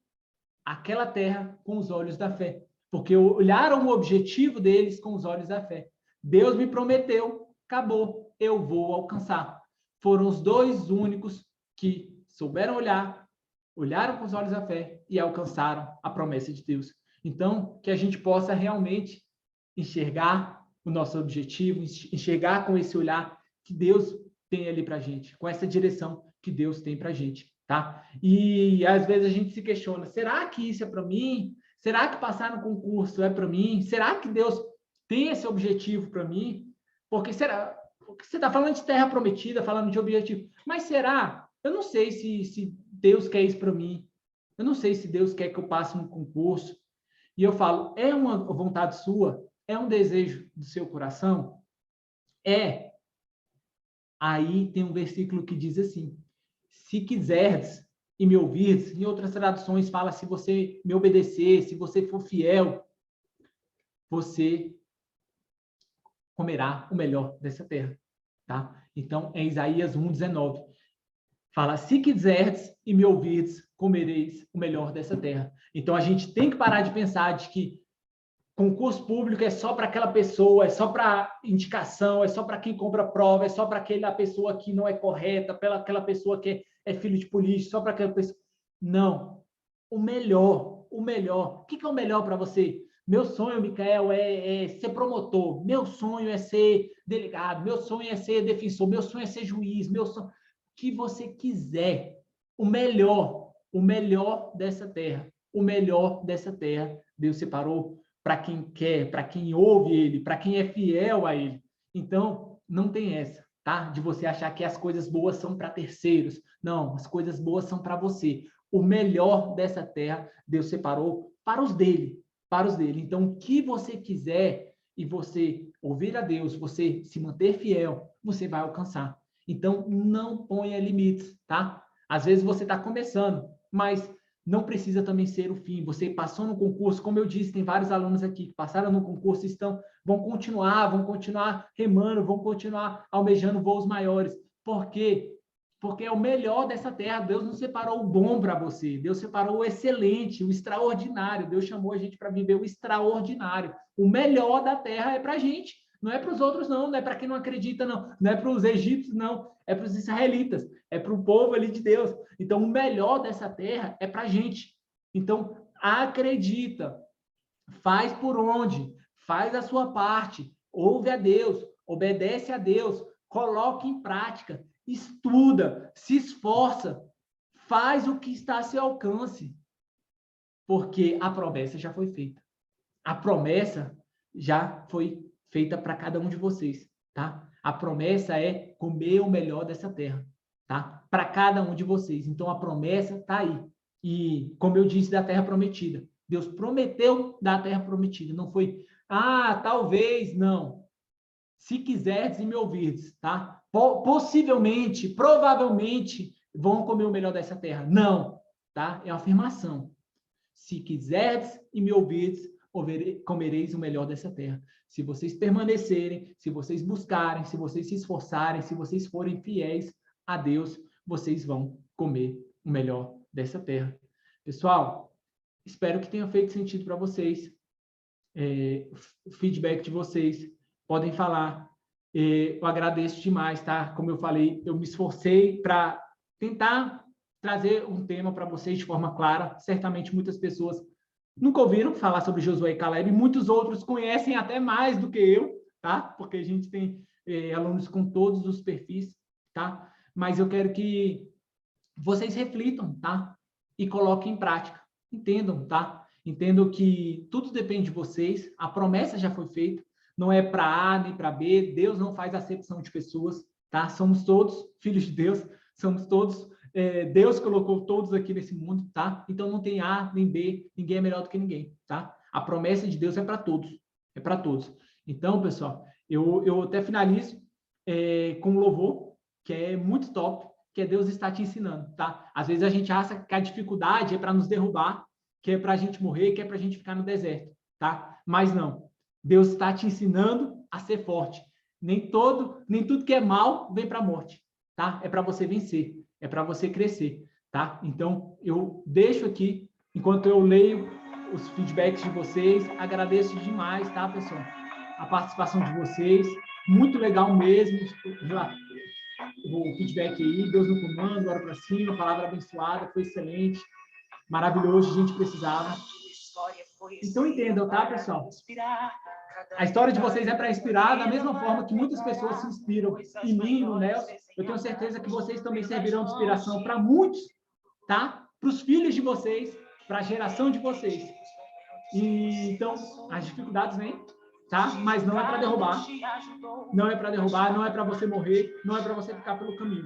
aquela terra com os olhos da fé, porque olharam o objetivo deles com os olhos da fé. Deus me prometeu, acabou, eu vou alcançar. Foram os dois únicos que souberam olharam com os olhos da fé e alcançaram a promessa de Deus. Então, que a gente possa realmente enxergar o nosso objetivo, enxergar com esse olhar que Deus tem ali para a gente, com essa direção que Deus tem para a gente, tá? E às vezes a gente se questiona, será que isso é para mim? Será que passar no concurso é para mim? Será que Deus tem esse objetivo para mim? Porque será? Você está falando de terra prometida, falando de objetivo. Mas será? Eu não sei se Deus quer isso para mim. Eu não sei se Deus quer que eu passe um concurso. E eu falo, é uma vontade sua? É um desejo do seu coração? É. Aí tem um versículo que diz assim, se quiseres e me ouvires, em outras traduções fala, se você me obedecer, se você for fiel, você comerá o melhor dessa terra, tá? Então, é Isaías 1:19. Fala, se quiseres e me ouvirdes, comereis o melhor dessa terra. Então, a gente tem que parar de pensar de que concurso público é só para aquela pessoa, é só para indicação, é só para quem compra prova, é só para aquela pessoa que não é correta, para aquela pessoa que é filho de político, só para aquela pessoa. Não. O melhor, o melhor. O que é o melhor para você? Meu sonho, Micael, é ser promotor. Meu sonho é ser delegado. Meu sonho é ser defensor. Meu sonho é ser juiz. Meu sonho... O que você quiser. O melhor dessa terra. O melhor dessa terra. Deus separou para quem quer, para quem ouve Ele, para quem é fiel a Ele. Então, não tem essa, tá? De você achar que as coisas boas são para terceiros. Não, as coisas boas são para você. O melhor dessa terra, Deus separou para os dele, para os dele. Então, o que você quiser e você ouvir a Deus, você se manter fiel, você vai alcançar. Então, não ponha limites, tá? Às vezes você está começando, mas não precisa também ser o fim. Você passou no concurso, como eu disse, tem vários alunos aqui que passaram no concurso e vão continuar remando, vão continuar almejando voos maiores. Por quê? Porque é o melhor dessa terra. Deus não separou o bom para você. Deus separou o excelente, o extraordinário. Deus chamou a gente para viver o extraordinário. O melhor da terra é para a gente. Não é para os outros, não. Não é para quem não acredita, não. Não é para os egípcios, não. É para os israelitas. É para o povo ali de Deus. Então, o melhor dessa terra é para a gente. Então, acredita. Faz por onde. Faz a sua parte. Ouve a Deus. Obedece a Deus. Coloque em prática. Estuda. Se esforça. Faz o que está a seu alcance. Porque a promessa já foi feita. A promessa já foi feita para cada um de vocês, tá? A promessa é comer o melhor dessa terra, tá? Para cada um de vocês. Então, a promessa está aí. E, como eu disse, da terra prometida. Deus prometeu da terra prometida. Não foi, talvez, não. Se quiseres e me ouvirdes, tá? Possivelmente, provavelmente, vão comer o melhor dessa terra. Não, tá? É uma afirmação. Se quiseres e me ouvirdes, comereis o melhor dessa terra. Se vocês permanecerem, se vocês buscarem, se vocês se esforçarem, se vocês forem fiéis a Deus, vocês vão comer o melhor dessa terra. Pessoal, espero que tenha feito sentido para vocês. O feedback de vocês, podem falar. Eu agradeço demais, tá? Como eu falei, eu me esforcei para tentar trazer um tema para vocês de forma clara. Certamente muitas pessoas nunca ouviram falar sobre Josué e Caleb, muitos outros conhecem até mais do que eu, tá? Porque a gente tem alunos com todos os perfis, tá? Mas eu quero que vocês reflitam, tá? E coloquem em prática. Entendam, tá? Entendam que tudo depende de vocês, a promessa já foi feita, não é para A nem para B, Deus não faz acepção de pessoas, tá? Somos todos filhos de Deus, somos todos Deus colocou todos aqui nesse mundo, tá? Então não tem A nem B, ninguém é melhor do que ninguém, tá? A promessa de Deus é para todos, é para todos. Então, pessoal, eu até finalizo com um louvor, que é muito top, que é Deus está te ensinando, tá? Às vezes a gente acha que a dificuldade é para nos derrubar, que é para a gente morrer, que é para a gente ficar no deserto, tá? Mas não. Deus está te ensinando a ser forte. Nem tudo que é mal vem para a morte, tá? É para você vencer. É para você crescer, tá? Então, eu deixo aqui, enquanto eu leio os feedbacks de vocês, agradeço demais, tá, pessoal? A participação de vocês, muito legal mesmo, o feedback aí, Deus no comando, bora para cima, palavra abençoada, foi excelente, maravilhoso, a gente precisava. Então, entendam, tá, pessoal? A história de vocês é para inspirar, da mesma forma que muitas pessoas se inspiram em mim, no Nelson. Eu tenho certeza que vocês também servirão de inspiração para muitos, tá? Para os filhos de vocês, para a geração de vocês. E, então, as dificuldades vêm, tá? Mas não é para derrubar. Não é para derrubar, não é para você morrer, não é para você ficar pelo caminho.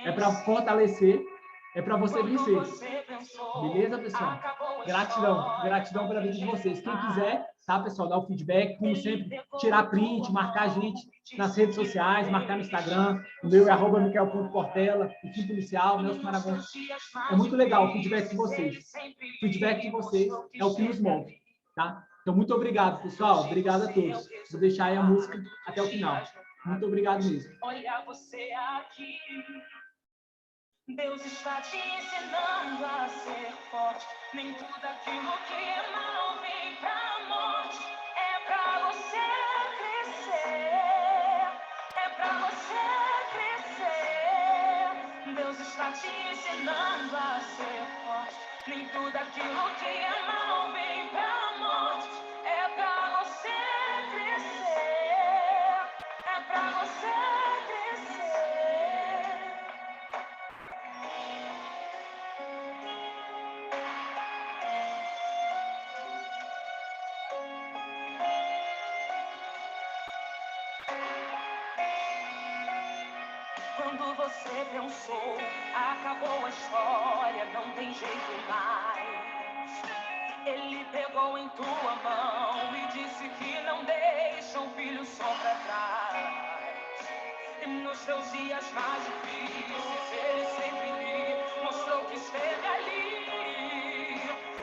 É para fortalecer, é para você vencer. Beleza, pessoal? Gratidão. Gratidão pela vida de vocês. Quem quiser, tá, pessoal, dar o feedback, como sempre, tirar print, marcar a gente nas redes sociais, marcar no Instagram. O meu é @michael.portela, equipe policial, Nelson Maragão. É muito legal o feedback de vocês. O feedback de vocês é o que nos move, tá? Então, muito obrigado, pessoal. Obrigado a todos. Vou deixar aí a música até o final. Muito obrigado mesmo. Olha você aqui. Deus está te ensinando a ser forte. Nem tudo aquilo que é mal vem pra morte. É pra você crescer. É pra você crescer. Deus está te ensinando a ser forte. Nem tudo aquilo que é mal vem pra morte. É pra você crescer. É pra você crescer. Quando você pensou, acabou a história, não tem jeito mais. Ele pegou em tua mão e disse que não deixa o filho só pra trás. E nos teus dias mais difíceis, ele sempre mostrou que esteve ali.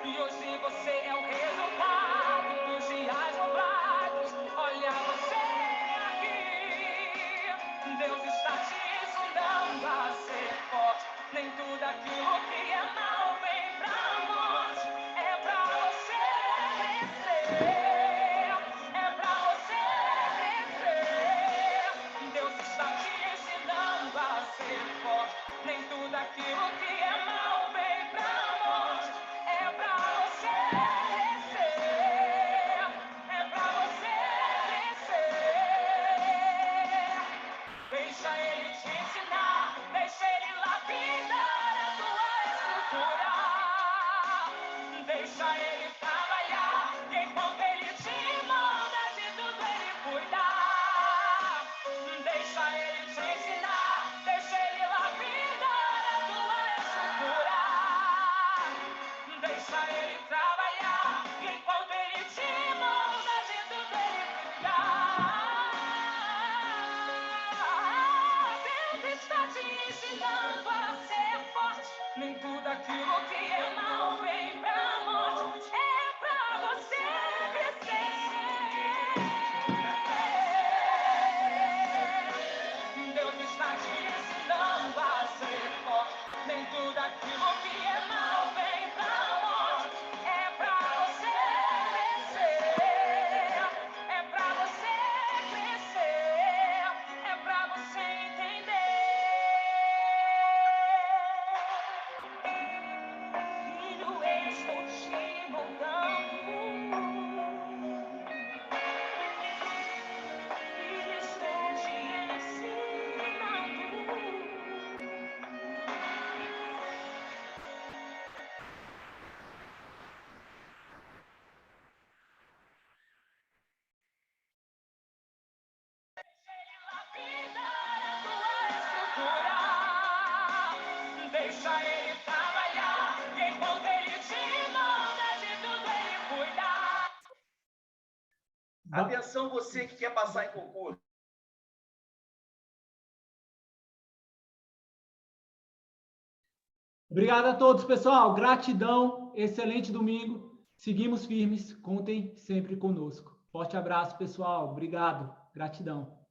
E hoje você é o resultado dos dias nublados. Olha você aqui, Deus está te ensinando a ser forte. Nem tudo aquilo que é mal vem pra morte. É pra você crescer. É pra você crescer. Deus está te ensinando a ser forte. Nem tudo aquilo que é mal vem pra morte. É pra você crescer. É pra você crescer. Deixa ele te ensinar, deixa ele lapidar a tua estrutura. Deixa ele trabalhar, enquanto ele te manda, de tudo ele cuida. Deixa ele te ensinar, deixa ele lapidar a tua estrutura. Deixa ele trabalhar, enquanto ele te manda, de tudo ele cuida. Deus está te ensinando a ser forte. Nem tudo aquilo que é mal vem pra morte. É pra você crescer. Deus está te ensinando a ser forte. Nem tudo aquilo que é mal vem pra morte. É pra você crescer. É pra você crescer. É pra você entender. Filho, eu estou te moldando. Filho, estou te ensinando. Deixa ele trabalhar, enquanto ele te manda, de tudo ele cuida. Atenção, você que quer passar em concurso. Obrigado a todos, pessoal. Gratidão. Excelente domingo. Seguimos firmes. Contem sempre conosco. Forte abraço, pessoal. Obrigado. Gratidão.